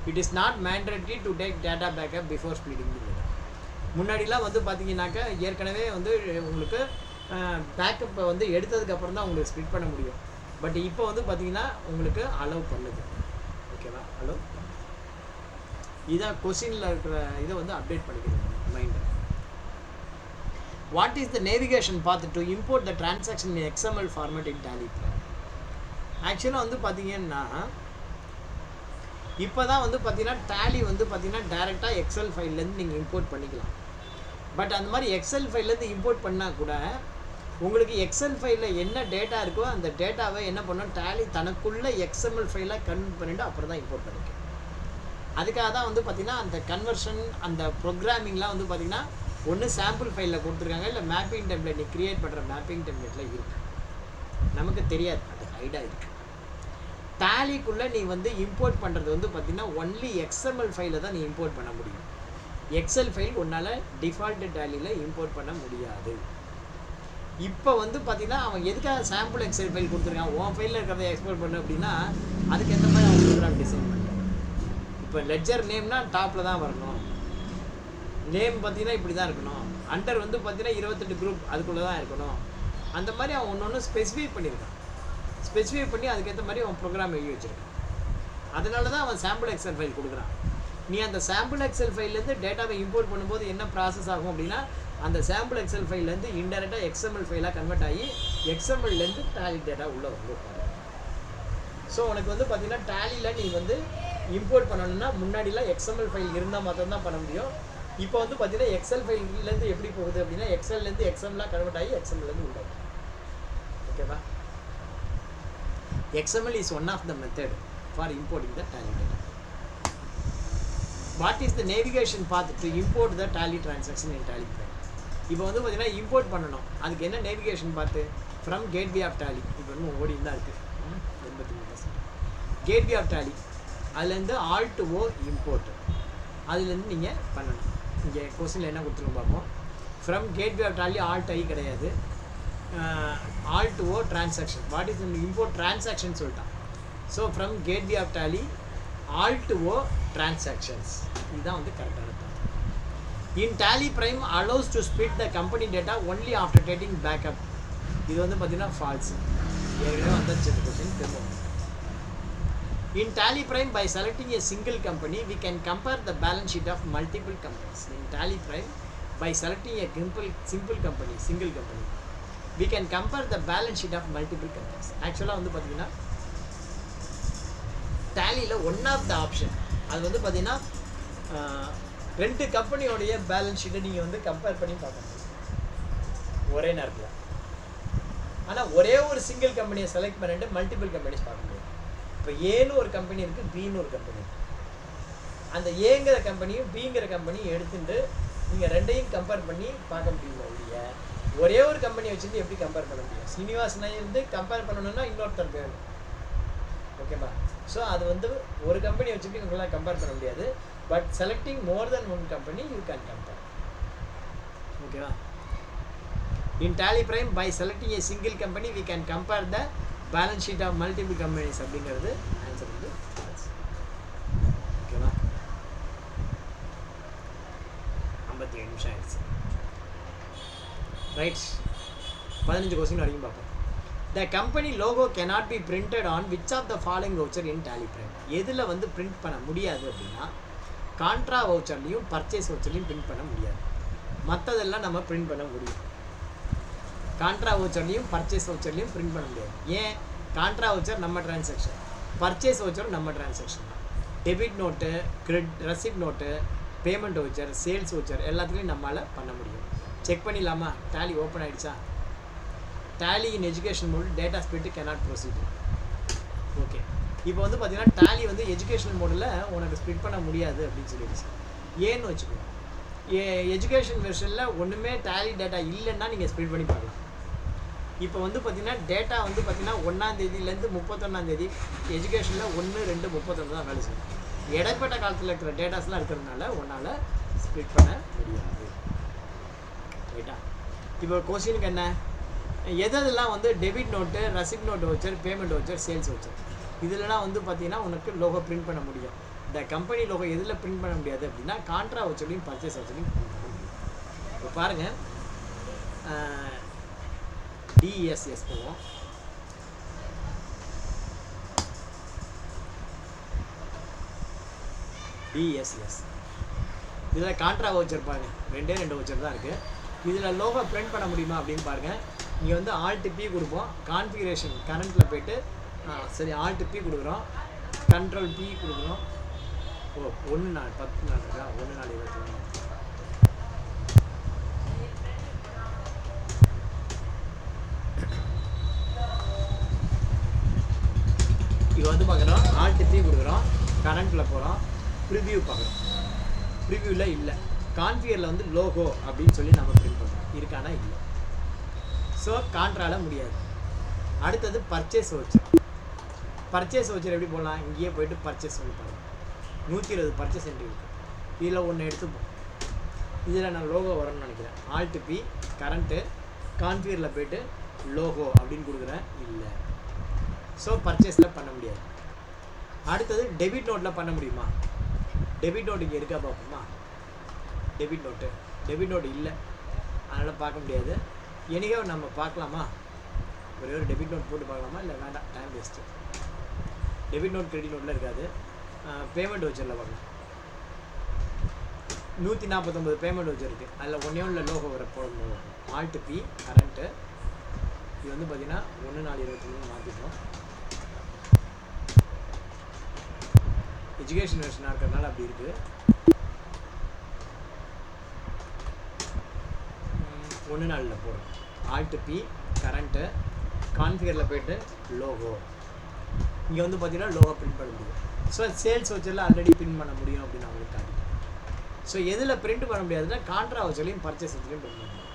it is not mandatory to take data backup before splitting data. முன்னாடிலாம் வந்து பார்த்தீங்கன்னாக்கா ஏற்கனவே வந்து உங்களுக்கு பேக்கப்பை வந்து எடுத்ததுக்கப்புறம் தான் உங்களுக்கு ஸ்ப்ளிட் பண்ண முடியும். பட் இப்போ வந்து பார்த்தீங்கன்னா உங்களுக்கு அலோவ் பண்ணுது. ஓகேவா, அலோவ். இதான் கொஸ்டினில் இருக்கிற இதை வந்து அப்டேட் பண்ணிக்கிறேன் மைண்டை. What is the navigation path to import the transaction in XML format in Tally? ஆக்சுவலாக வந்து பார்த்தீங்கன்னா இப்போ தான் வந்து பார்த்தீங்கன்னா டேலி வந்து பார்த்தீங்கன்னா டேரெக்டாக எக்ஸல் ஃபைல்லேருந்து நீங்கள் இம்போர்ட் பண்ணிக்கலாம். பட் அந்த மாதிரி எக்ஸல் ஃபைல்லேருந்து இம்போர்ட் பண்ணால் கூட உங்களுக்கு எக்ஸல் ஃபைலில் என்ன டேட்டா இருக்கோ அந்த டேட்டாவை என்ன பண்ணணும், டேலி தனக்குள்ளே XML ஃபைலாக கன்வெர்ட் பண்ணிவிட்டு அப்புறம் தான் இம்போர்ட் பண்ணிக்கும். அதுக்காக தான் வந்து பார்த்திங்கன்னா அந்த கன்வர்ஷன் அந்த ப்ரோக்ராமிங்லாம் வந்து பார்த்திங்கன்னா ஒன்று சாம்பிள் ஃபைலில் கொடுத்துருக்காங்க, இல்லை மேப்பிங் டெம்ப்ளேட் நீ க்ரியேட் பண்ணுற மேப்பிங் டெம்ப்ளேட்டில் இருக்குது. நமக்கு தெரியாது, அது ஹைடாக இருக்குது. டேலிக்குள்ளே நீ வந்து இம்போர்ட் பண்ணுறது வந்து பார்த்திங்கன்னா ஒன்லி XML ஃபைலில் தான் நீ இம்போர்ட் பண்ண முடியும். எக்ஸல் ஃபைல் உன்னால் டிஃபால்ட்டு டேலியில் இம்போர்ட் பண்ண முடியாது. இப்போ வந்து பார்த்திங்கன்னா அவன் எதுக்காக சாம்பிள் எக்ஸல் ஃபைல் கொடுத்துருக்கான், உன் ஃபைலில் இருக்கிறத எக்ஸ்போர்ட் பண்ணு அப்படின்னா அதுக்கேற்ற மாதிரி அவன் ப்ரோக்ராம் டிசைன் பண்ணுறான். இப்போ லெட்ஜர் நேம்னா டாப்பில் தான் வரணும், நேம் பார்த்தீங்கன்னா இப்படி தான் இருக்கணும், அண்டர் வந்து பார்த்தீங்கன்னா 28 குரூப் அதுக்குள்ளே தான் இருக்கணும். அந்த மாதிரி அவன் ஒன்று ஒன்று ஸ்பெசிஃபை பண்ணியிருக்கான். ஸ்பெசிஃபை பண்ணி அதுக்கேற்ற மாதிரி அவன் ப்ரோக்ராம் எழுதி வச்சுருக்கான். அதனால தான் அவன் சாம்பிள் எக்ஸல் ஃபைல் கொடுக்குறான். நீ அந்த சாம்பிள் எக்ஸல் ஃபைல்லேருந்து டேட்டாவை இம்போர்ட் பண்ணும்போது என்ன ப்ராசஸ் ஆகும் அப்படின்னா அந்த சாம்பிள் எக்ஸல் ஃபைல்லேருந்து இன்டெரக்டாக XML ஃபைலாக கன்வெர்ட் ஆகி XMLலேருந்து டேலி டேட்டா உள்ளே வந்து. ஸோ உனக்கு வந்து பார்த்தீங்கன்னா டேலியில் நீ வந்து இம்போர்ட் பண்ணணும்னா முன்னாடிலாம் XML ஃபைல் இருந்தால் மட்டும்தான் பண்ண முடியும். இப்போ வந்து பார்த்தீங்கன்னா எக்ஸல் ஃபைல்லேருந்து எப்படி போகுது அப்படின்னா எக்ஸல்லேருந்து XMLாக கன்வெர்ட் ஆகி XMLலேருந்து உள்ள. ஓகேவா, XML is one of the method for importing the tally data. What is the navigation path to import the tally transaction in tally prime? இப்போ வந்து பார்த்தீங்கன்னா இம்போர்ட் பண்ணணும், அதுக்கு என்ன நேவிகேஷன் பார்த்து ஃப்ரம் கேட்வே ஆஃப் டேலி. இப்போ வந்து ஓடி தான் இருக்குது 83%. கேட்வே ஆஃப் டேலி அதுலேருந்து ஆல்ட் ஓ இம்போர்ட் அதுலேருந்து நீங்கள் பண்ணணும். இங்கே கொஸ்டினில் என்ன கொடுத்துருக்கோம் பார்ப்போம். From gateway of Tally Alt I கிடையாது, Alt O transaction. What is import transaction சொல்லிட்டான். So from gateway of Tally Alt O transactions, இதுதான் வந்து கரெக்டான path. In Tally Prime allows to split the company data only after taking backup. இது வந்து பார்த்தீங்கன்னா ஃபால்ஸ், ஏற்கனவே வந்துச்சு கொஸ்டின் திரும்ப. In Tally Prime, by selecting a single company, we can compare the balance sheet of multiple companies. In Tally Prime, by selecting a simple company, single company, we can compare the balance sheet of multiple companies. Actually, வந்து பார்த்தீங்கன்னா Tallyல ஒன் ஆஃப் த ஆப்ஷன் அது வந்து பார்த்தீங்கன்னா 2 கம்பெனியோடைய பேலன்ஸ் ஷீட்டை நீங்கள் வந்து கம்பேர் பண்ணி பார்க்க முடியும் ஒரே நேரத்தில். ஆனால் ஒரே ஒரு சிங்கிள் கம்பெனியை செலக்ட் பண்ணிட்டு மல்டிபிள் கம்பெனிஸ் பார்க்க முடியும். இப்போ ஏன்னு ஒரு கம்பெனி இருக்குது, பின்னு ஒரு கம்பெனி இருக்குது. அந்த ஏங்கிற கம்பெனியும் பிங்கிற கம்பெனியும் எடுத்துட்டு நீங்கள் ரெண்டையும் கம்பேர் பண்ணி பார்க்க முடியுமா இல்லையா? ஒரே ஒரு கம்பெனியை வச்சுட்டு எப்படி கம்பேர் பண்ண முடியும்? சீனிவாசனை வந்து கம்பேர் பண்ணணும்னா இன்னொருத்தர் வேணும். ஓகேவா? ஸோ அது வந்து ஒரு கம்பெனியை வச்சுட்டு உங்களால் கம்பேர் பண்ண முடியாது. But selecting more then one company you can compare. ஓகேவா? In Tally Prime by selecting a single company we can compare the balance sheet of multiple companies அப்படிங்கிறது ஆன்சர் வந்து. ஓகேவா? 57 நிமிஷம் ஆயிடுச்சு. ரைட், 15 கொஸ்டின் வரைக்கும் பார்ப்போம். The company logo cannot be printed on which of the following voucher in Tally Prime? எதில் வந்து பிரிண்ட் பண்ண முடியாது அப்படின்னா கான்ட்ரா வவுச்சர்லையும் பர்ச்சேஸ் வவுச்சர்லையும் பிரிண்ட் பண்ண முடியாது. மற்றதெல்லாம் நம்ம பிரிண்ட் பண்ண முடியும். கான்ட்ரா வவுச்சர்லையும் பர்ச்சேஸ் வவுச்சர்லையும் பிரிண்ட் பண்ண முடியாது. ஏன்? கான்ட்ரா வவுச்சர் நம்ம டிரான்சாக்ஷன், பர்ச்சேஸ் வவுச்சர் நம்ம டிரான்சாக்ஷன் தான். Debit note, receipt note, payment voucher, sales voucher எல்லாத்துலேயும் நம்மளால் பண்ண முடியும். செக் பண்ணிடலாமா? டேலி ஓப்பன் ஆகிடுச்சா? Tally in education mode data split cannot proceed. Okay, இப்போ வந்து பார்த்தீங்கன்னா டேலி வந்து எஜுகேஷனல் மோடில் உனக்கு ஸ்ப்ளிட் பண்ண முடியாது அப்படின்னு சொல்லிடுச்சு. ஏன்னு வச்சுக்கோ, எஜுகேஷன் வெர்ஷனில் ஒன்றுமே டேலி டேட்டா இல்லைன்னா நீங்கள் ஸ்ப்ளிட் பண்ணி பார்க்கலாம். இப்போ வந்து பார்த்தீங்கன்னா டேட்டா வந்து பார்த்தீங்கன்னா 1ஆம் தேதியிலேருந்து 31ஆம் தேதி எஜுகேஷனில் 1, 2, 31 தான் வேலை செய்யும். இடைப்பட்ட காலத்தில் இருக்கிற டேட்டாஸ்லாம் இருக்கிறதுனால உன்னால் ஸ்ப்ளிட் பண்ண முடியாது. ரைட்டா? இப்போ கொஸ்டினுக்கு என்ன, எதெல்லாம் வந்து debit note, receipt note voucher, payment voucher, sales voucher, இதுலலாம் வந்து பார்த்தீங்கன்னா உனக்கு லோகோ பிரிண்ட் பண்ண முடியும். இந்த கம்பெனி லோகோ எதில் பிரிண்ட் பண்ண முடியாது அப்படின்னா கான்ட்ரா வச்சர்லையும் பர்ச்சேஸ் வச்சர்லையும் பிரிண்ட் பண்ண முடியும். இப்போ பாருங்கள், டிஎஸ்எஸ் போவோம். டிஎஸ்எஸ் இதில் கான்ட்ரா வவுச்சர் பாருங்கள், 2 வவுச்சர் தான் இருக்குது. இதில் லோகோ பிரிண்ட் பண்ண முடியுமா அப்படின்னு பாருங்கள். இங்கே வந்து Alt P கொடுப்போம், கான்ஃபிகரேஷன் கரண்ட்டில் போய்ட்டு சரி Alt P கொடுக்குறோம், Ctrl P கொடுக்குறோம். ஓ 1 நாள் 10 நாள் இருக்கா, 1 நாள் 21. இது வந்து பார்க்குறோம், Alt P கொடுக்குறோம், கரண்ட்டில் போகிறோம், ப்ரிவ்யூ பார்க்குறோம். ப்ரிவ்யூவில் இல்லை, கான்ஃபிகரில் வந்து லோகோ அப்படின்னு சொல்லி நம்ம பிரிண்ட் பண்ணுறோம், இருக்கானா இல்லை. ஸோ கான்ட்ராவில் முடியாது. அடுத்தது பர்ச்சேஸ் வவுச்சர். பர்ச்சேஸ் வவுச்சர் எப்படி போடலாம்? இங்கேயே போய்ட்டு பர்ச்சேஸ் பண்ணி பாருங்கள், 120 பர்ச்சேஸ் என்ட்ரி இருக்குது. இதில் ஒன்று எடுத்துப்போம், இதில் நான் லோகோ வரணும்னு நினைக்கிறேன். Alt P கரண்ட்டு கான்ஃபிகரில் போய்ட்டு லோகோ அப்படின்னு கொடுக்குறேன், இல்லை. ஸோ பர்ச்சேஸில் பண்ண முடியாது. அடுத்தது டெபிட் நோட்டில் பண்ண முடியுமா? டெபிட் நோட் இங்கே இருக்கா பார்ப்போமா? டெபிட் நோட்டு இல்லை, அதனால் பார்க்க முடியாது. எனிகோ நம்ம பார்க்கலாமா? ஒரே ஒரு டெபிட் நோட் போட்டு பார்க்கலாமா? இல்லை வேண்டாம், time waste. Debit note credit நோட்டில் இருக்காது. பேமெண்ட் வவுச்சரில் பார்க்கலாம். 149 பேமெண்ட் வவுச்சர் இருக்குது, அதில் ஒன்றில் லோகோ வர போடணும். Alt P கரண்ட்டு, இது வந்து பார்த்தீங்கன்னா 1/4/23 மாற்றிட்டோம். எஜுகேஷன் வெர்ஷனாக இருக்கிறதுனால அப்படி இருக்குது. 1/4 போடுறோம். Alt P கரண்ட்டு கான்ஃபிகரில் போய்ட்டு லோகோ. இங்கே வந்து பார்த்தீங்கன்னா லோகோ பிரிண்ட் பண்ண முடியும். ஸோ சேல்ஸ் வவுச்சரில் ஆல்ரெடி பிரிண்ட் பண்ண முடியும் அப்படின்னு அவங்களுக்கு காட்டிட்டேன். ஸோ எதில் பிரிண்ட் பண்ண முடியாதுன்னா கான்ட்ரா வவுச்சர்லையும் பர்ச்சேஸ் வவுச்சர்லையும் பிரிண்ட் பண்ண முடியும்.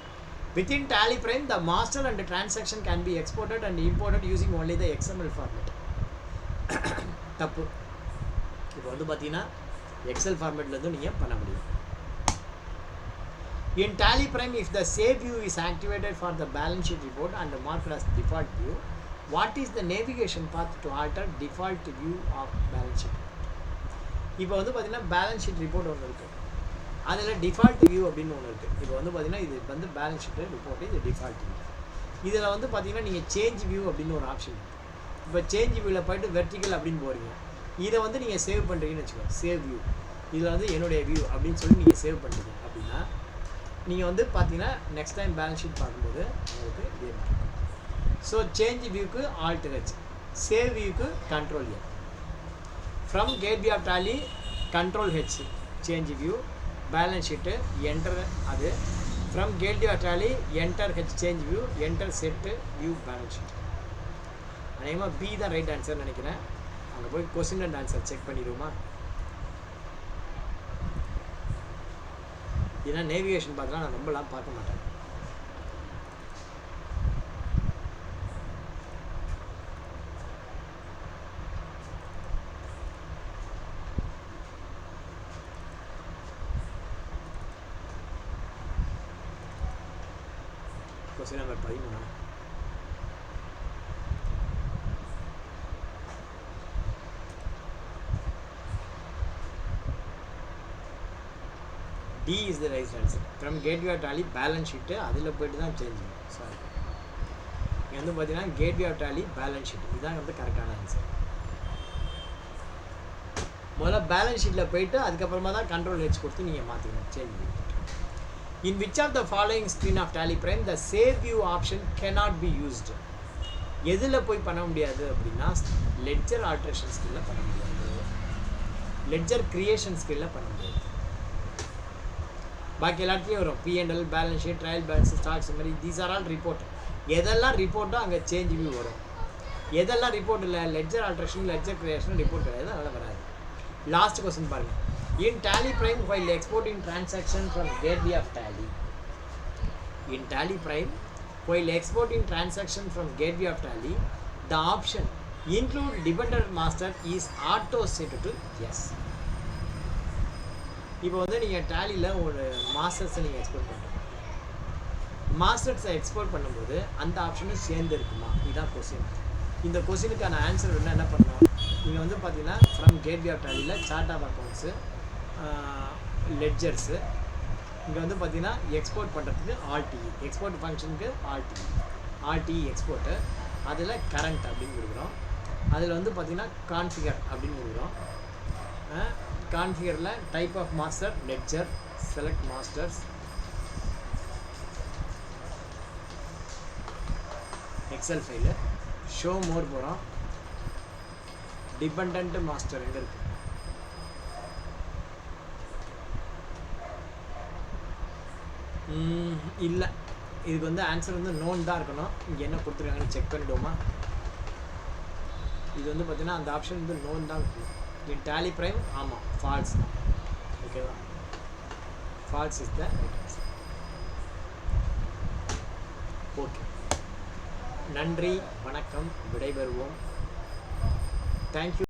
Within Tally Prime, the master and the transaction can be exported and imported using only the XML format. தப்பு. இப்போ வந்து பார்த்தீங்கன்னா எக்ஸல் ஃபார்மேட்லேருந்து நீங்கள் பண்ண முடியும். In Tally Prime, if the save view is activated for the balance sheet report and marked as default view, what is the navigation path to alter default view of balance sheet? இப்போ வந்து பார்த்தீங்கன்னா பேலன்ஸ் ஷீட் ரிப்போர்ட் ஒன்று இருக்குது, அதில் டிஃபால்ட் வியூ அப்படின்னு ஒன்று இருக்குது. இப்போ வந்து பார்த்தீங்கன்னா இது வந்து பேலன்ஸ் ஷீட்டு ரிப்போர்ட்டு, இது டிஃபால்ட் வியூ. இதில் வந்து பார்த்தீங்கன்னா நீங்கள் சேஞ்ச் வியூ அப்படின்னு ஒரு ஆப்ஷன். இப்போ சேஞ்ச் வியூவில் போய்ட்டு வெர்டிக்கல் அப்படின்னு போகிறீங்க. இதை வந்து நீங்கள் சேவ் பண்ணுறீங்கன்னு வச்சுக்கோங்க, சேவ் வியூ. இதில் வந்து என்னுடைய வியூ அப்படின்னு சொல்லி நீங்கள் சேவ் பண்ணுறீங்க அப்படின்னா நீங்கள் வந்து பார்த்தீங்கன்னா நெக்ஸ்ட் டைம் பேலன்ஸ் ஷீட் பார்க்கும்போது உங்களுக்கு இதே மாதிரி இருக்கும். ஸோ சேஞ்ச் வியூக்கு Alt H, சேவ் வியூக்கு Ctrl N. From gateway of Tally Ctrl H change view, balance sheet enter அது. From gateway of Tally enter H change view, enter set view balance sheet. அநேகமாக பி தான் ரைட் ஆன்சர் நினைக்கிறேன். அங்கே போய் கொஸ்டின் அண்ட் ஆன்சர் செக் பண்ணிடுவோமா? ஏன்னா நேவிகேஷன் பார்த்தா நான் ரொம்பலாம் பார்க்க மாட்டேன். Question number 13. D is the right answer. From gateway tally balance sheet அதில் போய்ட்டு தான் சேஞ்ச் பண்ணும். சாரி, இங்கே வந்து பார்த்தீங்கன்னா gateway tally balance sheet இதுதான் வந்து கரெக்டான ஆன்சர். முதல்ல பேலன்ஸ் ஷீட்டில் போய்ட்டு அதுக்கப்புறமா தான் Ctrl H கொடுத்து நீங்கள் மாற்றிக்கணும் சேஞ்ச் பண்ணி. In which of the following screen of Tally Prime the save view option cannot be used? எதில் போய் பண்ண முடியாது அப்படின்னா லெட்ஜர் ஆல்ட்ரேஷன் ஸ்கில்லில் பண்ண முடியாது, லெட்ஜர் கிரியேஷன் ஸ்கில்லில் பண்ண முடியாது. பாக்கி எல்லாத்தையும் வரும், P&L, balance sheet, trial balance, stocks, மாதிரி தீஸ் ஆர் ஆல் ரிப்போர்ட். எதெல்லாம் ரிப்போர்ட்டோ அங்கே சேஞ்ச் வியூ வரும். எதெல்லாம் ரிப்போர்ட் இல்லை, ledger alteration, ledger creation report கிடையாது, அதெல்லாம் வராது. லாஸ்ட் கொஸ்டின் பாருங்கள். In Tally Prime, while exporting transaction from gateway of Tally. In Tally Prime, while exporting transaction from gateway of Tally, the option include dependent master is auto set to yes. இப்போ வந்து நீங்கள் டேலியில் ஒரு மாஸ்டர்ஸை நீங்கள் எக்ஸ்போர்ட் பண்ணுறீங்க. மாஸ்டர்ஸை எக்ஸ்போர்ட் பண்ணும்போது அந்த ஆப்ஷனும் சேர்ந்து இருக்குமா? இதுதான் கொஸ்டின். இந்த கொஸ்டினுக்கான ஆன்சர் என்ன பண்ணணும்? நீங்கள் வந்து பார்த்தீங்கன்னா ஃப்ரம் கேட்வே ஆஃப் டேலியில் சார்ட் ஆஃப் அக்கௌண்ட்ஸு, லெட்ஜர்ஸு, இங்கே வந்து பார்த்தீங்கன்னா எக்ஸ்போர்ட் பண்ணுறதுக்கு ஆல்டிஇ, எக்ஸ்போர்ட் ஃபங்க்ஷனுக்கு ஆல்டிஇ எக்ஸ்போர்ட்டு, அதில் கரண்ட் அப்படின்னு கொடுக்குறோம். அதில் வந்து பார்த்தீங்கன்னா கான்ஃபிகர் அப்படின்னு கொடுக்குறோம். கான்ஃபிகரில் type of master ledger, select masters, Excel file, show more போகிறோம். டிபெண்ட் மாஸ்டர் எங்கே இருக்குது? இல்லை, இதுக்கு வந்து ஆன்சர் வந்து நோன் தான் இருக்கணும். இங்கே என்ன கொடுத்துருக்காங்கன்னு செக் பண்ணிவிடுவோமா? இது வந்து பார்த்தீங்கன்னா அந்த ஆப்ஷன் வந்து நோன் தான் இருக்குது. இன் டேலி ப்ரைம் ஆமாம் ஃபால்ஸ் தான். ஓகேவா? False is the right answer. Okay, நன்றி, வணக்கம், விடைபெறுவோம். தேங்க்யூ.